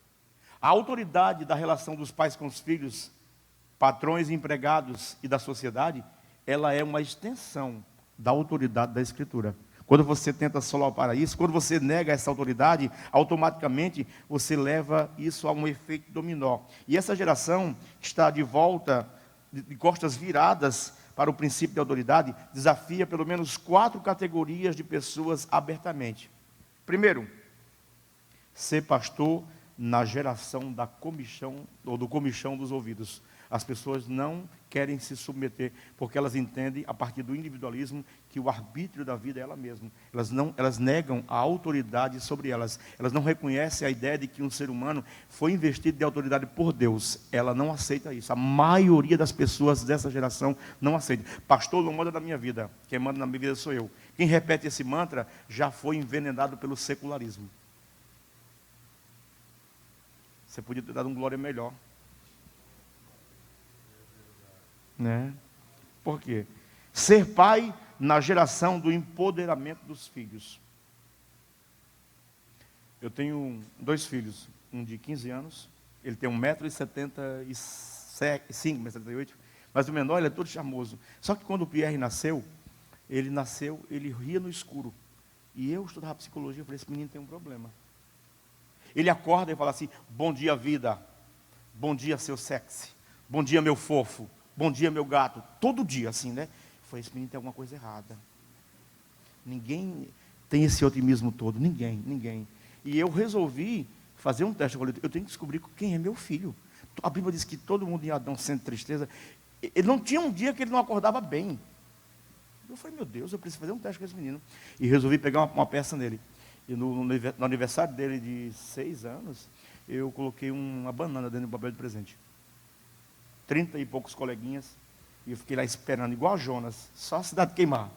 A autoridade da relação dos pais com os filhos, patrões e empregados e da sociedade, ela é uma extensão da autoridade da Escritura. Quando você tenta solapar isso, quando você nega essa autoridade, automaticamente você leva isso a um efeito dominó. E essa geração está de volta, de costas viradas para o princípio de autoridade, desafia pelo menos 4 categorias de pessoas abertamente. Primeiro, ser pastor na geração da comichão, ou do comichão dos ouvidos. As pessoas não querem se submeter, porque elas entendem, a partir do individualismo, que o arbítrio da vida é ela mesma. Elas negam a autoridade sobre elas. Elas não reconhecem a ideia de que um ser humano foi investido de autoridade por Deus. Ela não aceita isso. A maioria das pessoas dessa geração não aceita. Pastor não manda na minha vida. Quem manda na minha vida sou eu. Quem repete esse mantra já foi envenenado pelo secularismo. Você podia ter dado um glória melhor. Por quê? Ser pai na geração do empoderamento dos filhos. Eu tenho 2 filhos, um de 15 anos, ele tem 1,75 m, 1,78 m, mas o menor ele é todo charmoso. Só que quando o Pierre nasceu, ele ria no escuro. E eu estudava psicologia, eu falei, esse menino tem um problema. Ele acorda e fala assim, bom dia vida, bom dia seu sexy, bom dia meu fofo, bom dia, meu gato. Todo dia, assim, né? Eu falei, esse menino tem alguma coisa errada. Ninguém tem esse otimismo todo. Ninguém. E eu resolvi fazer um teste. Eu tenho que descobrir quem é meu filho. A Bíblia diz que todo mundo em Adão sente tristeza. Ele não tinha um dia que ele não acordava bem. Eu falei, meu Deus, eu preciso fazer um teste com esse menino. E resolvi pegar uma peça nele. E no aniversário dele de 6 anos, eu coloquei uma banana dentro do papel de presente. 30 e poucos coleguinhas, e eu fiquei lá esperando, igual a Jonas, só a cidade queimar.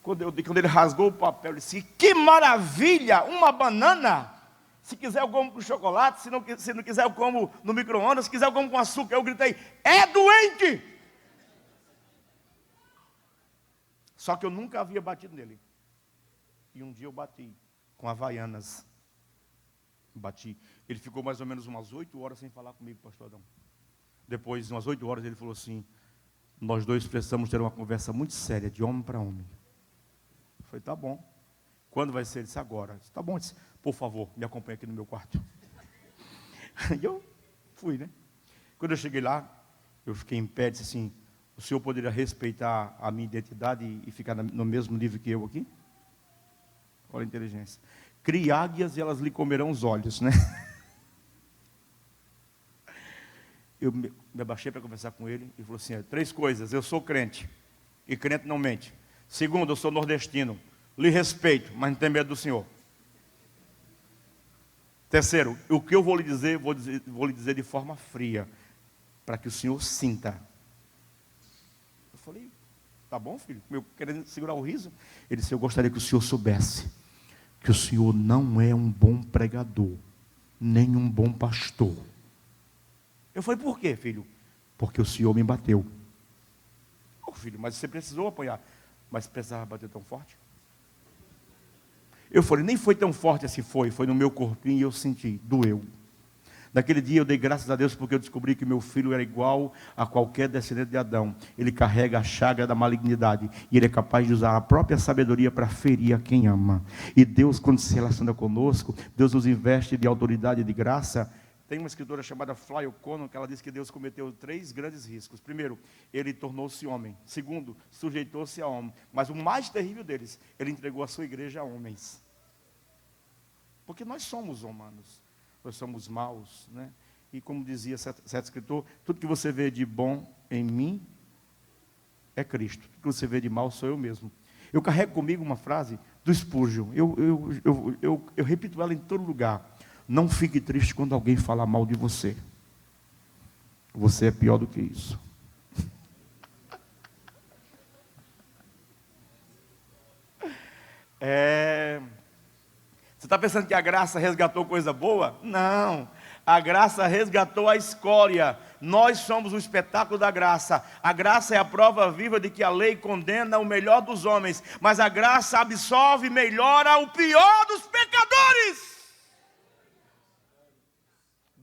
Quando ele rasgou o papel, ele disse, que maravilha, uma banana! Se quiser eu como com chocolate, se não quiser eu como no micro-ondas, se quiser eu como com açúcar. Eu gritei, é doente! Só que eu nunca havia batido nele. E um dia eu bati com Havaianas. Bati. Ele ficou mais ou menos umas 8 horas sem falar comigo, pastor Adão. Depois de umas 8 horas ele falou assim, nós dois precisamos ter uma conversa muito séria, de homem para homem. Eu falei, tá bom. Quando vai ser? Ele disse, agora. Eu disse, tá bom. Eu disse, por favor, me acompanhe aqui no meu quarto. E eu fui, né? Quando eu cheguei lá, eu fiquei em pé e disse assim, o senhor poderia respeitar a minha identidade e ficar no mesmo nível que eu aqui? Olha a inteligência. Crie águias e elas lhe comerão os olhos, né? Eu me abaixei para conversar com ele e falou assim, 3 coisas, eu sou crente, e crente não mente. Segundo, eu sou nordestino, lhe respeito, mas não tenho medo do senhor. Terceiro, o que eu vou lhe dizer de forma fria, para que o senhor sinta. Eu falei, tá bom filho, eu querendo segurar o riso. Ele disse, eu gostaria que o senhor soubesse que o senhor não é um bom pregador, nem um bom pastor. Eu falei, por quê, filho? Porque o senhor me bateu. Ô filho, mas você precisou apanhar. Mas precisava bater tão forte? Eu falei, nem foi tão forte assim, foi no meu corpinho e eu senti, doeu. Naquele dia eu dei graças a Deus porque eu descobri que meu filho era igual a qualquer descendente de Adão. Ele carrega a chaga da malignidade e ele é capaz de usar a própria sabedoria para ferir a quem ama. E Deus, quando se relaciona conosco, Deus nos investe de autoridade e de graça. Tem uma escritora chamada Fly O'Connor que ela diz que Deus cometeu 3 grandes riscos. Primeiro, ele tornou-se homem. Segundo, sujeitou-se a homem. Mas o mais terrível deles, ele entregou a sua igreja a homens. Porque nós somos humanos. Nós somos maus, né? E como dizia certo escritor, tudo que você vê de bom em mim é Cristo. Tudo que você vê de mal sou eu mesmo. Eu carrego comigo uma frase do Spurgeon. Eu repito ela em todo lugar. Não fique triste quando alguém fala mal de você. Você é pior do que isso. Você está pensando que a graça resgatou coisa boa? Não, a graça resgatou a escória. Nós somos o espetáculo da graça. A graça é a prova viva de que a lei condena o melhor dos homens, mas a graça absolve e melhora o pior dos pecadores.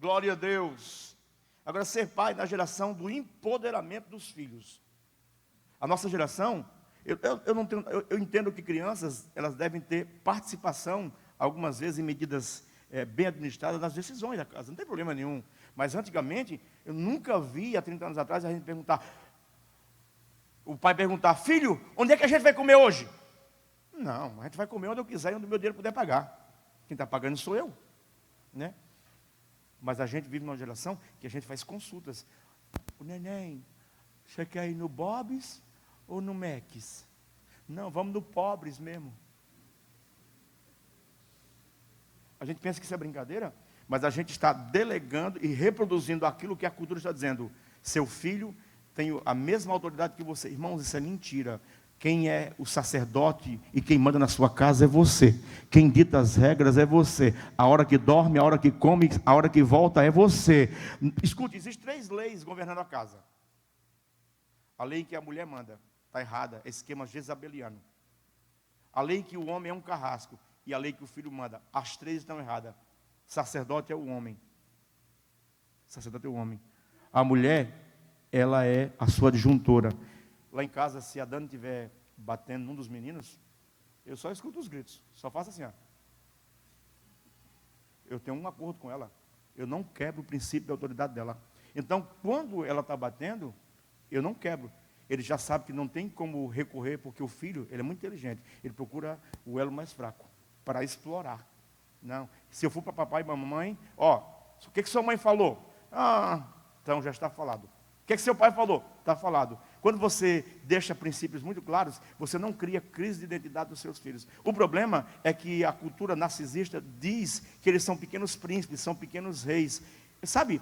Glória a Deus. Agora, ser pai na geração do empoderamento dos filhos. A nossa geração, eu entendo que crianças, elas devem ter participação, algumas vezes em medidas bem administradas nas decisões da casa, não tem problema nenhum. Mas antigamente, eu nunca vi, há 30 anos atrás, a gente perguntar, o pai perguntar, filho, onde é que a gente vai comer hoje? Não, a gente vai comer onde eu quiser e onde o meu dinheiro puder pagar. Quem está pagando sou eu, né? Mas a gente vive numa geração que a gente faz consultas. O neném, você quer ir no Bob's ou no Mac's? Não, vamos no Pobres mesmo. A gente pensa que isso é brincadeira, mas a gente está delegando e reproduzindo aquilo que a cultura está dizendo. Seu filho tem a mesma autoridade que você. Irmãos, isso é mentira. Quem é o sacerdote e quem manda na sua casa é você. Quem dita as regras é você. A hora que dorme, a hora que come, a hora que volta é você. Escute, existem 3 leis governando a casa. A lei em que a mulher manda, está errada, é esquema jezabeliano. A lei em que o homem é um carrasco e a lei que o filho manda, as 3 estão erradas. Sacerdote é o homem. Sacerdote é o homem. A mulher, ela é a sua adjuntora. Lá em casa, se a Dani estiver batendo num dos meninos, eu só escuto os gritos. Só faço assim, ó. Eu tenho um acordo com ela. Eu não quebro o princípio da autoridade dela. Então, quando ela está batendo, eu não quebro. Ele já sabe que não tem como recorrer, porque o filho, ele é muito inteligente. Ele procura o elo mais fraco, para explorar. Não. Se eu for para papai e mamãe, ó, o que sua mãe falou? Ah, então já está falado. O que seu pai falou? Está falado. Quando você deixa princípios muito claros, você não cria crise de identidade dos seus filhos. O problema é que a cultura narcisista diz que eles são pequenos príncipes, são pequenos reis. Sabe,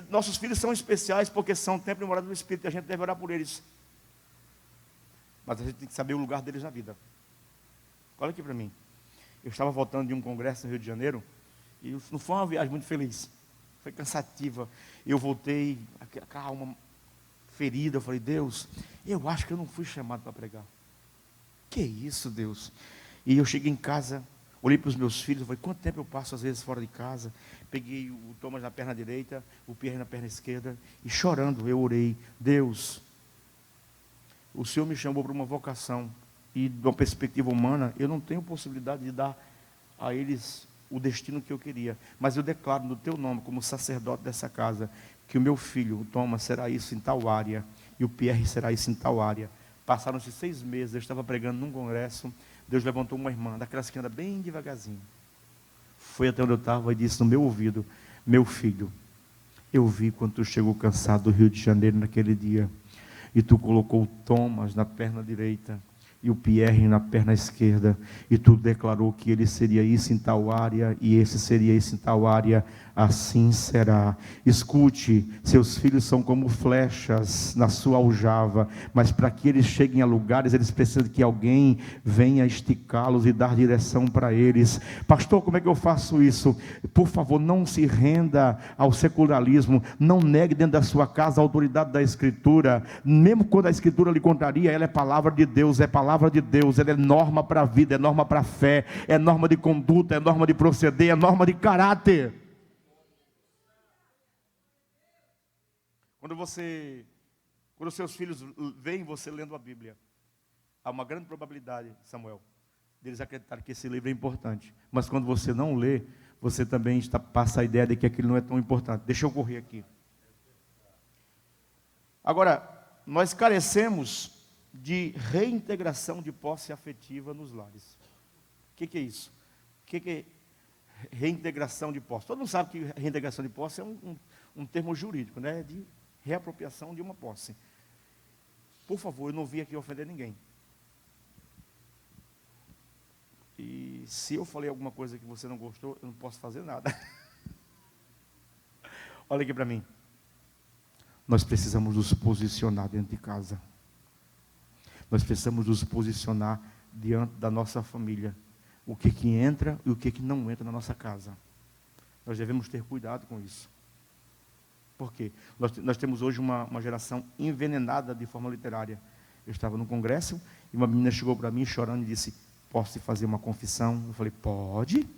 nossos filhos são especiais porque são templo e morada do Espírito, e a gente deve orar por eles. Mas a gente tem que saber o lugar deles na vida. Olha aqui para mim. Eu estava voltando de um congresso no Rio de Janeiro, e não foi uma viagem muito feliz. Foi cansativa. Eu voltei, com a alma ferida. Eu falei, Deus, eu acho que eu não fui chamado para pregar. Que isso, Deus? E eu cheguei em casa, olhei para os meus filhos, falei, quanto tempo eu passo às vezes fora de casa? Peguei o Thomas na perna direita, o Pierre na perna esquerda, e chorando eu orei, Deus, o Senhor me chamou para uma vocação, e de uma perspectiva humana, eu não tenho possibilidade de dar a eles o destino que eu queria, mas eu declaro no teu nome, como sacerdote dessa casa, que o meu filho, o Thomas, será isso em tal área, e o Pierre será isso em tal área. Passaram-se 6 meses, eu estava pregando num congresso, Deus levantou uma irmã, daquelas que anda bem devagarzinho, foi até onde eu estava e disse no meu ouvido, meu filho, eu vi quando tu chegou cansado do Rio de Janeiro naquele dia, e tu colocou o Thomas na perna direita, e o Pierre na perna esquerda, e tu declarou que ele seria isso em tal área, e esse seria isso em tal área. assim será. Escute, seus filhos são como flechas na sua aljava, mas para que eles cheguem a lugares, eles precisam que alguém venha esticá-los e dar direção para eles. Pastor, como é que eu faço isso? Por favor, não se renda ao secularismo, não negue dentro da sua casa a autoridade da Escritura, mesmo quando a Escritura lhe contraria, ela é palavra de Deus, ela é norma para a vida, é norma para a fé, é norma de conduta, é norma de proceder, é norma de caráter. Quando seus filhos veem você lendo a Bíblia, há uma grande probabilidade, Samuel, deles acreditarem que esse livro é importante. Mas quando você não lê, você também passa a ideia de que aquilo não é tão importante. Deixa eu correr aqui. Agora, nós carecemos de reintegração de posse afetiva nos lares. O que é isso? O que é reintegração de posse? Todo mundo sabe que reintegração de posse é um termo jurídico, né? De reapropriação de uma posse. Por favor, eu não vim aqui ofender ninguém. E se eu falei alguma coisa que você não gostou, eu não posso fazer nada. Olha aqui para mim. Nós precisamos nos posicionar dentro de casa. Nós precisamos nos posicionar diante da nossa família. O que entra e o que não entra na nossa casa. Nós devemos ter cuidado com isso. Por quê? Nós temos hoje uma geração envenenada de forma literária. Eu estava no congresso e uma menina chegou para mim chorando e disse: posso te fazer uma confissão? Eu falei: pode.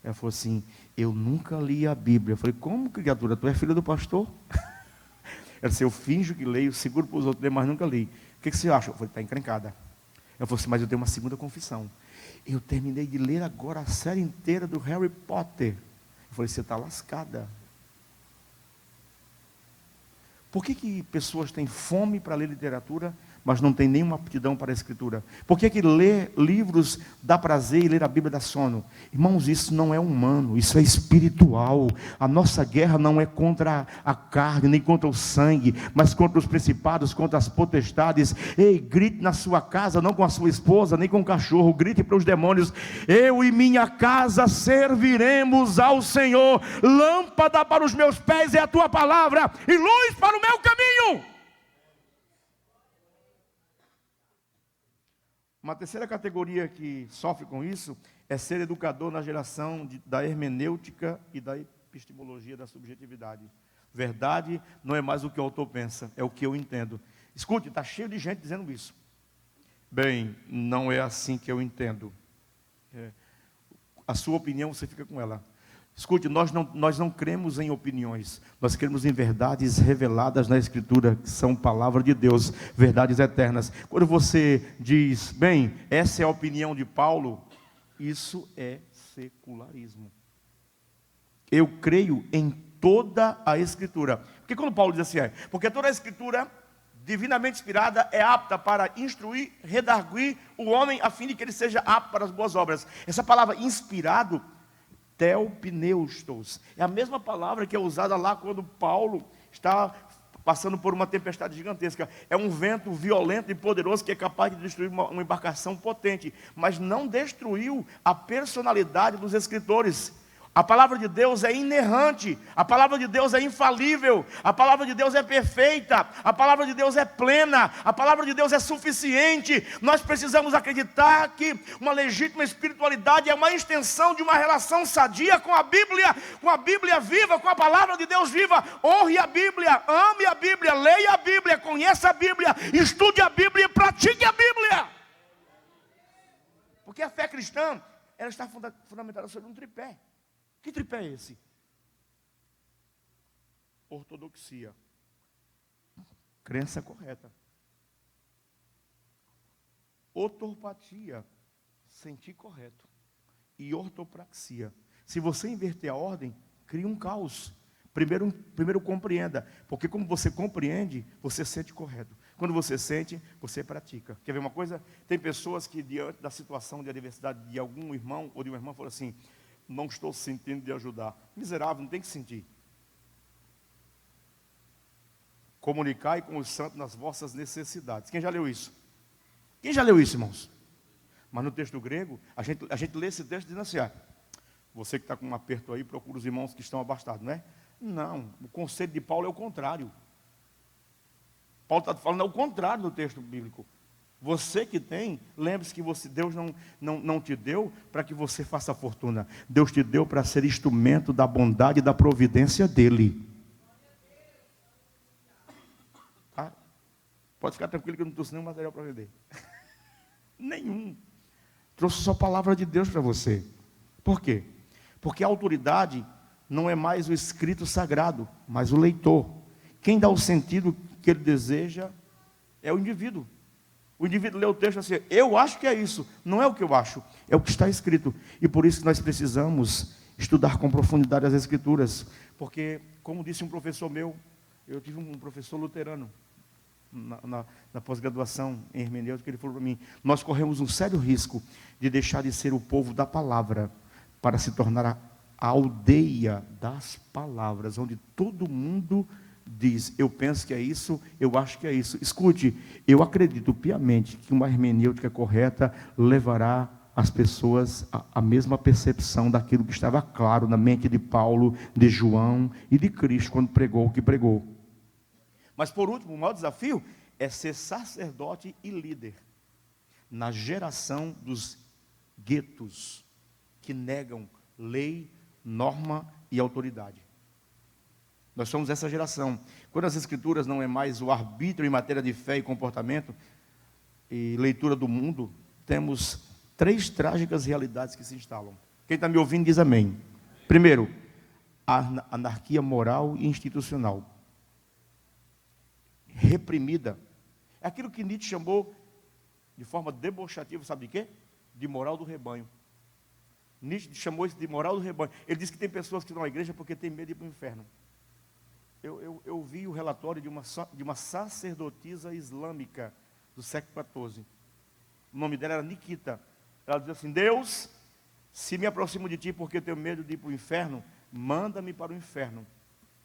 Ela falou assim: eu nunca li a Bíblia. Eu falei: como, criatura? Tu é filha do pastor? Ela disse: eu finjo que leio, seguro para os outros ler, mas nunca li. O que você acha? Eu falei: está encrencada. Ela falou assim: mas eu tenho uma segunda confissão. Eu terminei de ler agora a série inteira do Harry Potter. Eu falei: você está lascada. Por que pessoas têm fome para ler literatura, mas não têm nenhuma aptidão para a Escritura? Por que ler livros dá prazer e ler a Bíblia dá sono? Irmãos, isso não é humano, isso é espiritual. A nossa guerra não é contra a carne, nem contra o sangue, mas contra os principados, contra as potestades. Ei, grite na sua casa, não com a sua esposa, nem com o cachorro, grite para os demônios: eu e minha casa serviremos ao Senhor. Lâmpada para os meus pés é a tua palavra, e luz para o meu caminho. Uma terceira categoria que sofre com isso é ser educador na geração da hermenêutica e da epistemologia da subjetividade. Verdade não é mais o que o autor pensa, é o que eu entendo. Escute, está cheio de gente dizendo isso. Bem, não é assim que eu entendo. A sua opinião, você fica com ela. Escute, nós não cremos em opiniões, nós cremos em verdades reveladas na Escritura, que são palavra de Deus, verdades eternas. Quando você diz: bem, essa é a opinião de Paulo, isso é secularismo. Eu creio em toda a Escritura. Porque quando Paulo diz assim, porque toda a Escritura divinamente inspirada é apta para instruir, redarguir o homem, a fim de que ele seja apto para as boas obras. Essa palavra inspirado, Theopneustos, é a mesma palavra que é usada lá quando Paulo está passando por uma tempestade gigantesca. É um vento violento e poderoso que é capaz de destruir uma embarcação potente, mas não destruiu a personalidade dos escritores. A palavra de Deus é inerrante, a palavra de Deus é infalível, a palavra de Deus é perfeita, a palavra de Deus é plena, a palavra de Deus é suficiente. Nós precisamos acreditar que uma legítima espiritualidade é uma extensão de uma relação sadia com a Bíblia viva, com a palavra de Deus viva. Honre a Bíblia, ame a Bíblia, leia a Bíblia, conheça a Bíblia, estude a Bíblia e pratique a Bíblia. Porque a fé cristã, ela está fundamentada sobre um tripé. Que tripé é esse? Ortodoxia, crença correta. Ortopatia, sentir correto. E ortopraxia. Se você inverter a ordem, cria um caos. Primeiro compreenda, porque como você compreende, você sente correto. Quando você sente, você pratica. Quer ver uma coisa? Tem pessoas que diante da situação de adversidade de algum irmão ou de uma irmã falam assim: não estou sentindo de ajudar. Miserável, não tem que sentir. Comunicai com os santos nas vossas necessidades. Quem já leu isso? Quem já leu isso, irmãos? Mas no texto grego, a gente lê esse texto dizendo assim: Você que está com um aperto aí, procura os irmãos que estão abastados, não é? Não, o conselho de Paulo é o contrário. Paulo está falando o contrário do texto bíblico. Você que tem, lembre-se que Deus não te deu para que você faça fortuna. Deus te deu para ser instrumento da bondade e da providência dEle. Tá? Pode ficar tranquilo que eu não trouxe nenhum material para vender. Nenhum. Trouxe só a palavra de Deus para você. Por quê? Porque a autoridade não é mais o escrito sagrado, mas o leitor. Quem dá o sentido que ele deseja é o indivíduo. O indivíduo lê o texto assim, eu acho que é isso. Não é o que eu acho, é o que está escrito. E por isso que nós precisamos estudar com profundidade as Escrituras. Porque, como disse um professor meu, eu tive um professor luterano na pós-graduação em hermenêutica, ele falou para mim, nós corremos um sério risco de deixar de ser o povo da palavra para se tornar a aldeia das palavras, onde todo mundo diz, eu penso que é isso, eu acho que é isso. Escute, eu acredito piamente que uma hermenêutica correta levará as pessoas à mesma percepção daquilo que estava claro na mente de Paulo, de João e de Cristo quando pregou o que pregou. Mas por último, o maior desafio é ser sacerdote e líder na geração dos guetos que negam lei, norma e autoridade. Nós somos essa geração. Quando as Escrituras não é mais o arbítrio em matéria de fé e comportamento e leitura do mundo, temos 3 trágicas realidades que se instalam. Quem está me ouvindo diz amém. Primeiro, a anarquia moral e institucional. Reprimida. É aquilo que Nietzsche chamou de forma debochativa, sabe de quê? De moral do rebanho. Nietzsche chamou isso de moral do rebanho. Ele disse que tem pessoas que vão à igreja porque tem medo de ir para o inferno. Eu vi o relatório de uma sacerdotisa islâmica do século XIV. O nome dela era Nikita. Ela dizia assim, Deus, se me aproximo de ti porque tenho medo de ir para o inferno, manda-me para o inferno,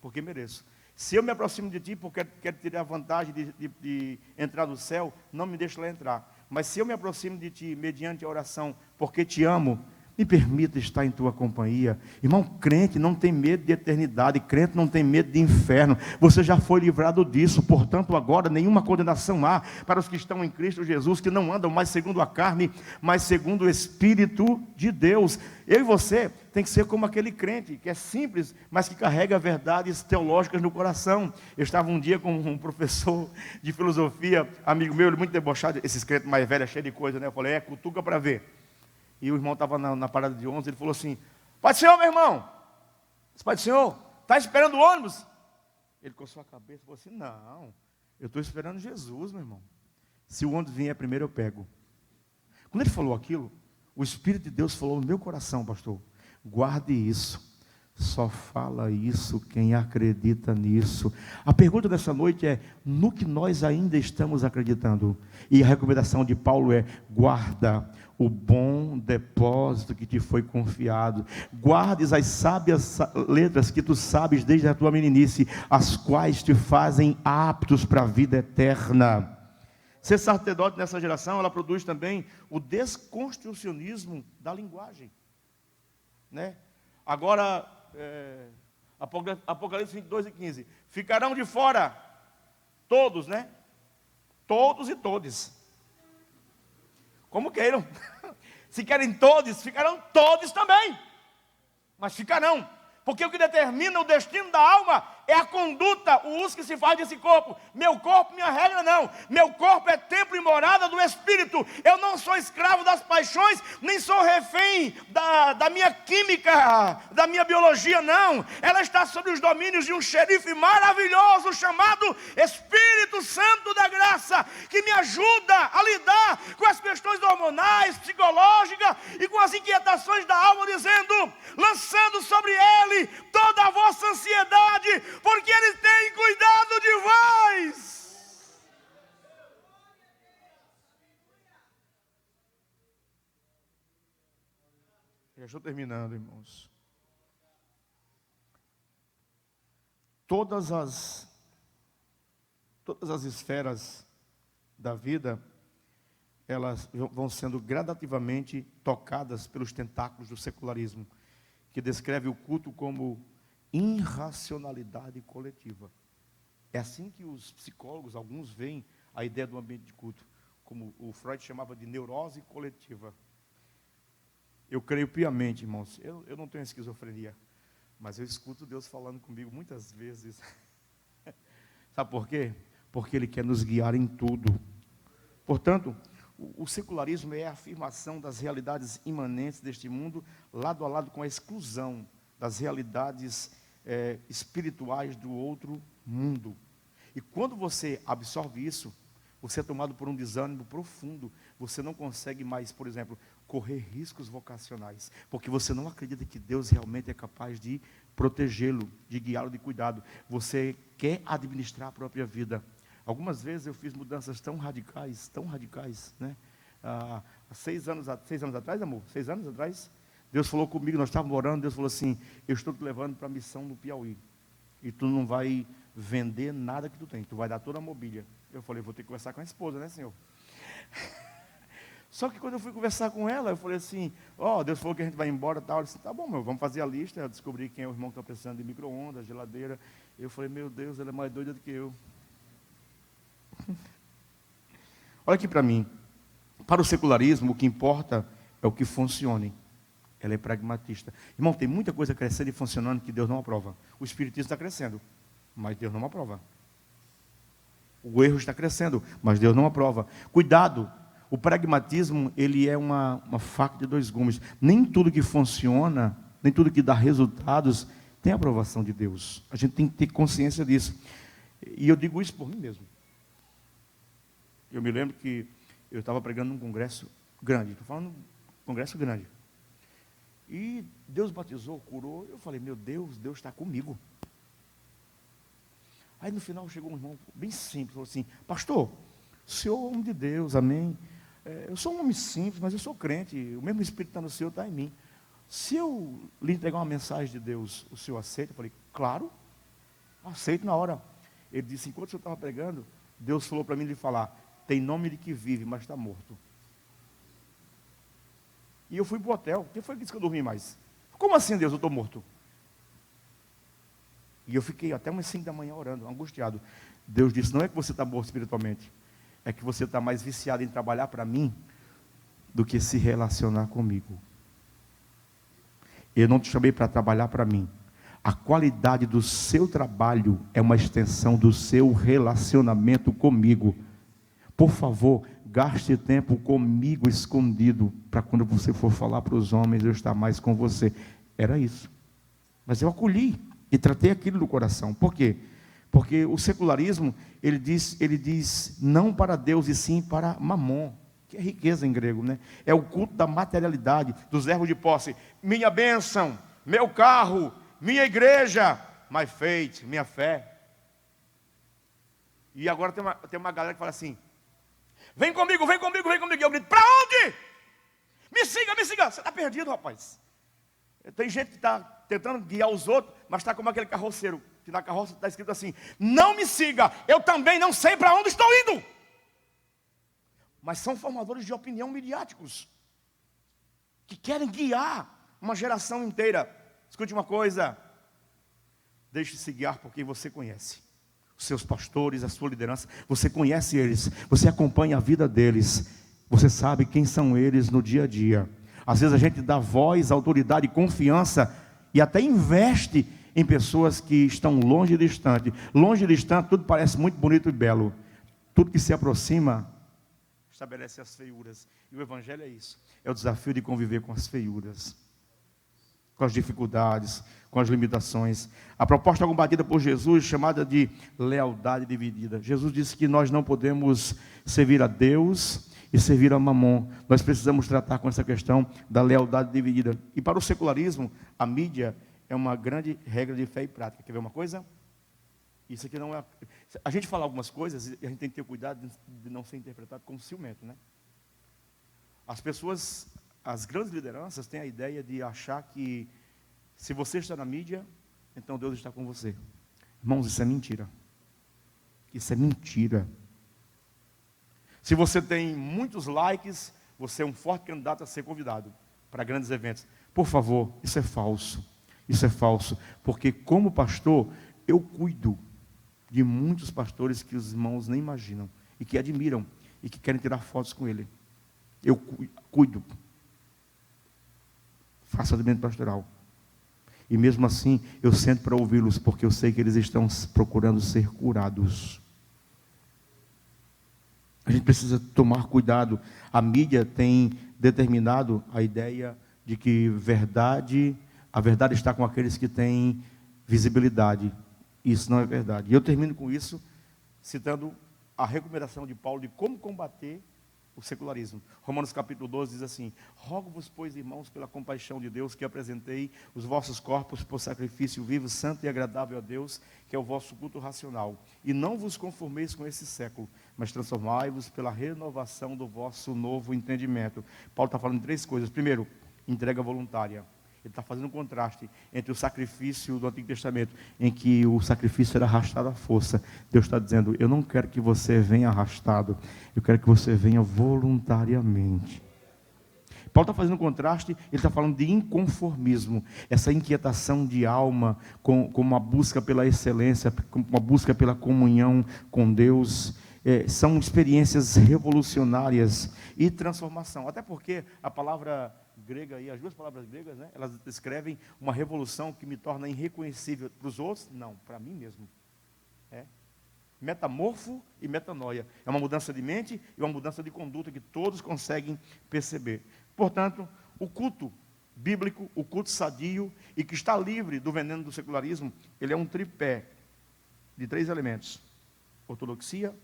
porque mereço. Se eu me aproximo de ti porque quero ter a vantagem de entrar no céu, não me deixe lá entrar. Mas se eu me aproximo de ti mediante a oração porque te amo, me permita estar em tua companhia. Irmão, crente não tem medo de eternidade, crente não tem medo de inferno. Você já foi livrado disso, portanto agora nenhuma condenação há para os que estão em Cristo Jesus, que não andam mais segundo a carne, mas segundo o Espírito de Deus. Eu e você tem que ser como aquele crente, que é simples, mas que carrega verdades teológicas no coração. Eu estava um dia com um professor de filosofia, amigo meu, ele muito debochado, esses crentes mais velhos, cheio de coisa, né? Eu falei, cutuca para ver. E o irmão estava na parada de ônibus, ele falou assim, Pai do Senhor, meu irmão, Pai do Senhor, está esperando o ônibus? Ele coçou a cabeça e falou assim, não, eu estou esperando Jesus, meu irmão. Se o ônibus vier primeiro, eu pego. Quando ele falou aquilo, o Espírito de Deus falou no meu coração, pastor, guarde isso. Só fala isso quem acredita nisso. A pergunta dessa noite é, no que nós ainda estamos acreditando? E a recomendação de Paulo é, guarda o bom depósito que te foi confiado. Guardes as sábias letras que tu sabes desde a tua meninice, as quais te fazem aptos para a vida eterna. Ser sacerdote nessa geração, ela produz também o desconstrucionismo da linguagem, né? Agora, Apocalipse 22:15, ficarão de fora todos, né? Todos e todes, como queiram. Se querem todos, ficarão todos também, mas ficarão, porque o que determina o destino da alma é a conduta, o uso que se faz desse corpo. Meu corpo, minha regra, não. Meu corpo é templo e morada do Espírito. Eu não sou escravo das paixões, nem sou refém da minha química, da minha biologia, não. Ela está sob os domínios de um xerife maravilhoso chamado Espírito Santo da Graça, que me ajuda a lidar com as questões hormonais, psicológicas e com as inquietações da alma, dizendo, lançando sobre ele toda a vossa ansiedade, porque Ele tem cuidado de vós. Já estou terminando, irmãos. Todas as esferas da vida, elas vão sendo gradativamente tocadas pelos tentáculos do secularismo. que descreve o culto como irracionalidade coletiva. É assim que os psicólogos, alguns veem a ideia do ambiente de culto, como o Freud chamava de neurose coletiva. Eu creio piamente, irmãos, eu não tenho esquizofrenia, mas eu escuto Deus falando comigo muitas vezes. Sabe por quê? Porque Ele quer nos guiar em tudo. Portanto, o secularismo é a afirmação das realidades imanentes deste mundo, lado a lado com a exclusão das realidades espirituais do outro mundo. E quando você absorve isso, você é tomado por um desânimo profundo. Você não consegue mais, por exemplo, correr riscos vocacionais, porque você não acredita que Deus realmente é capaz de protegê-lo, de guiá-lo, de cuidado. Você quer administrar a própria vida. Algumas vezes eu fiz mudanças tão radicais, né? Há 6 anos atrás, amor, 6 anos atrás, Deus falou comigo, nós estávamos orando, Deus falou assim: eu estou te levando para a missão no Piauí, e tu não vai vender nada que tu tem, tu vai dar toda a mobília. Eu falei: vou ter que conversar com a esposa, né, Senhor? Só que quando eu fui conversar com ela, eu falei assim: Deus falou que a gente vai embora, tal. Eu disse: tá bom, vamos fazer a lista. Eu descobri quem é o irmão que está precisando de micro-ondas, geladeira. Eu falei: meu Deus, ela é mais doida do que eu. Olha aqui para mim. Para o secularismo, o que importa é o que funcione. Ela é pragmatista. Irmão, tem muita coisa crescendo e funcionando que Deus não aprova. O espiritismo está crescendo, mas Deus não aprova. O erro está crescendo, mas Deus não aprova. Cuidado, o pragmatismo, ele é uma faca de 2 gumes. Nem tudo que funciona, nem tudo que dá resultados, tem aprovação de Deus. A gente tem que ter consciência disso. E eu digo isso por mim mesmo. Eu me lembro que eu estava pregando num congresso grande. Estou falando de um congresso grande. E Deus batizou, curou. Eu falei: meu Deus, Deus está comigo. Aí no final chegou um irmão bem simples, falou assim: pastor, o senhor é homem de Deus, amém? Eu sou um homem simples, mas eu sou crente, o mesmo Espírito está no senhor, está em mim. Se eu lhe entregar uma mensagem de Deus, o senhor aceita? Eu falei: claro, aceito na hora. Ele disse: enquanto o senhor estava pregando, Deus falou para mim de falar: tem nome de que vive, mas está morto. E eu fui para o hotel. Quem foi que disse que eu dormi mais? Como assim, Deus, eu estou morto? E eu fiquei até umas 5 da manhã orando, angustiado. Deus disse: não é que você está morto espiritualmente, é que você está mais viciado em trabalhar para mim do que se relacionar comigo. Eu não te chamei para trabalhar para mim. A qualidade do seu trabalho é uma extensão do seu relacionamento comigo. Por favor, gaste tempo comigo escondido, para quando você for falar para os homens, eu estar mais com você. Era isso. Mas eu acolhi e tratei aquilo no coração. Por quê? Porque o secularismo, ele diz não para Deus e sim para mamon, que é riqueza em grego, né? É o culto da materialidade, dos erros de posse. Minha bênção, meu carro, minha igreja, my faith, minha fé. E agora tem uma galera que fala assim: vem comigo, vem comigo, vem comigo. E eu grito: para onde? Me siga, me siga. Você está perdido, rapaz. Tem gente que está tentando guiar os outros, mas está como aquele carroceiro, que na carroça está escrito assim: não me siga, eu também não sei para onde estou indo. Mas são formadores de opinião midiáticos, que querem guiar uma geração inteira. Escute uma coisa: deixe-se guiar por quem você conhece. Os seus pastores, a sua liderança, você conhece eles, você acompanha a vida deles, você sabe quem são eles no dia a dia. Às vezes a gente dá voz, autoridade, confiança e até investe em pessoas que estão longe e distante. Longe e distante, tudo parece muito bonito e belo. Tudo que se aproxima estabelece as feiuras. E o Evangelho é isso. É o desafio de conviver com as feiuras, com as dificuldades, com as limitações. A proposta combatida por Jesus, chamada de lealdade dividida. Jesus disse que nós não podemos servir a Deus e servir a mamon. Nós precisamos tratar com essa questão da lealdade dividida. E para o secularismo, a mídia é uma grande regra de fé e prática. Quer ver uma coisa? Isso aqui não é... A gente fala algumas coisas e a gente tem que ter cuidado de não ser interpretado como ciumento, né? As pessoas, as grandes lideranças têm a ideia de achar que se você está na mídia, então Deus está com você. Irmãos, isso é mentira. Isso é mentira. Se você tem muitos likes, você é um forte candidato a ser convidado para grandes eventos. Por favor, isso é falso. Isso é falso, porque como pastor, eu cuido de muitos pastores que os irmãos nem imaginam, e que admiram, e que querem tirar fotos com ele. Eu cuido. Faço atendimento pastoral. E mesmo assim, eu sento para ouvi-los, porque eu sei que eles estão procurando ser curados. A gente precisa tomar cuidado. A mídia tem determinado a ideia de que a verdade está com aqueles que têm visibilidade. Isso não é verdade. E eu termino com isso, citando a recomendação de Paulo de como combater o secularismo. Romanos capítulo 12 diz assim: rogo-vos, pois, irmãos, pela compaixão de Deus, que apresentei os vossos corpos por sacrifício vivo, santo e agradável a Deus, que é o vosso culto racional. E não vos conformeis com esse século, mas transformai-vos pela renovação do vosso novo entendimento. Paulo está falando de 3 coisas. Primeiro, entrega voluntária. Ele está fazendo um contraste entre o sacrifício do Antigo Testamento, em que o sacrifício era arrastado à força. Deus está dizendo: eu não quero que você venha arrastado, eu quero que você venha voluntariamente. Paulo está fazendo um contraste, ele está falando de inconformismo, essa inquietação de alma, com uma busca pela excelência, com uma busca pela comunhão com Deus. São experiências revolucionárias e transformação, até porque a palavra grega aí, as 2 palavras gregas, né, elas descrevem uma revolução que me torna irreconhecível para os outros, não, para mim mesmo. Metamorfo e metanoia. É uma mudança de mente e uma mudança de conduta que todos conseguem perceber. Portanto, o culto bíblico, o culto sadio e que está livre do veneno do secularismo, ele é um tripé de 3 elementos: ortodoxia,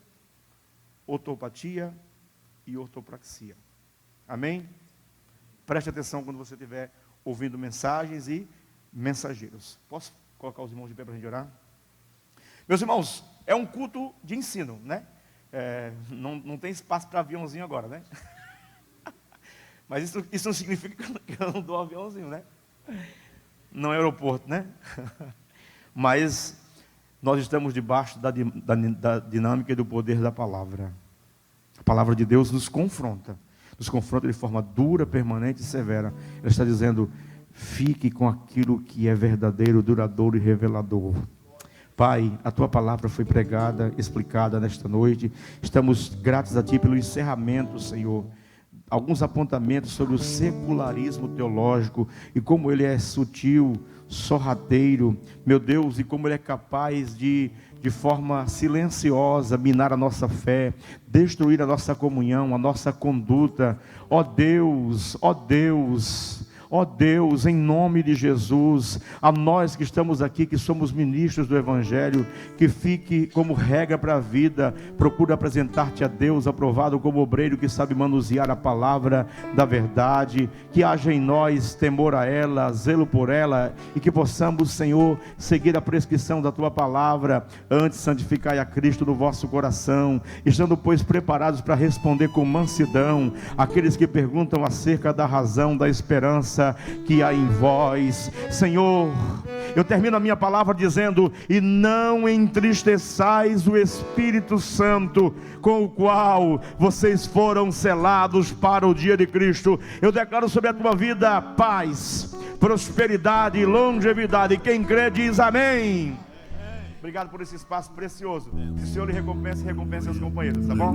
ortopatia e ortopraxia. Amém? Preste atenção quando você estiver ouvindo mensagens e mensageiros. Posso colocar os irmãos de pé para a gente orar? Meus irmãos, é um culto de ensino, né? Não tem espaço para aviãozinho agora, né? Mas isso não significa que eu não dou aviãozinho, né? Não é aeroporto, né? Mas nós estamos debaixo da dinâmica e do poder da palavra. A palavra de Deus nos confronta de forma dura, permanente e severa. Ele está dizendo: fique com aquilo que é verdadeiro, duradouro e revelador. Pai, a Tua palavra foi pregada, explicada nesta noite. Estamos gratos a Ti pelo encerramento, Senhor. Alguns apontamentos sobre o secularismo teológico e como ele é sutil, sorrateiro, meu Deus, e como ele é capaz de forma silenciosa, minar a nossa fé, destruir a nossa comunhão, a nossa conduta. Ó Deus, ó Deus, ó Deus, em nome de Jesus, a nós que estamos aqui, que somos ministros do Evangelho, que fique como regra para a vida, procure apresentar-te a Deus, aprovado como obreiro que sabe manusear a palavra da verdade, que haja em nós temor a ela, zelo por ela, e que possamos, Senhor, seguir a prescrição da Tua palavra. Antes, santificai a Cristo no vosso coração, estando, pois, preparados para responder com mansidão aqueles que perguntam acerca da razão da esperança que há em vós. Senhor, eu termino a minha palavra dizendo: e não entristeçais o Espírito Santo, com o qual vocês foram selados para o dia de Cristo. Eu declaro sobre a tua vida paz, prosperidade e longevidade. Quem crê diz amém. Obrigado por esse espaço precioso. Que o Senhor lhe recompense e recompense seus companheiros, tá bom?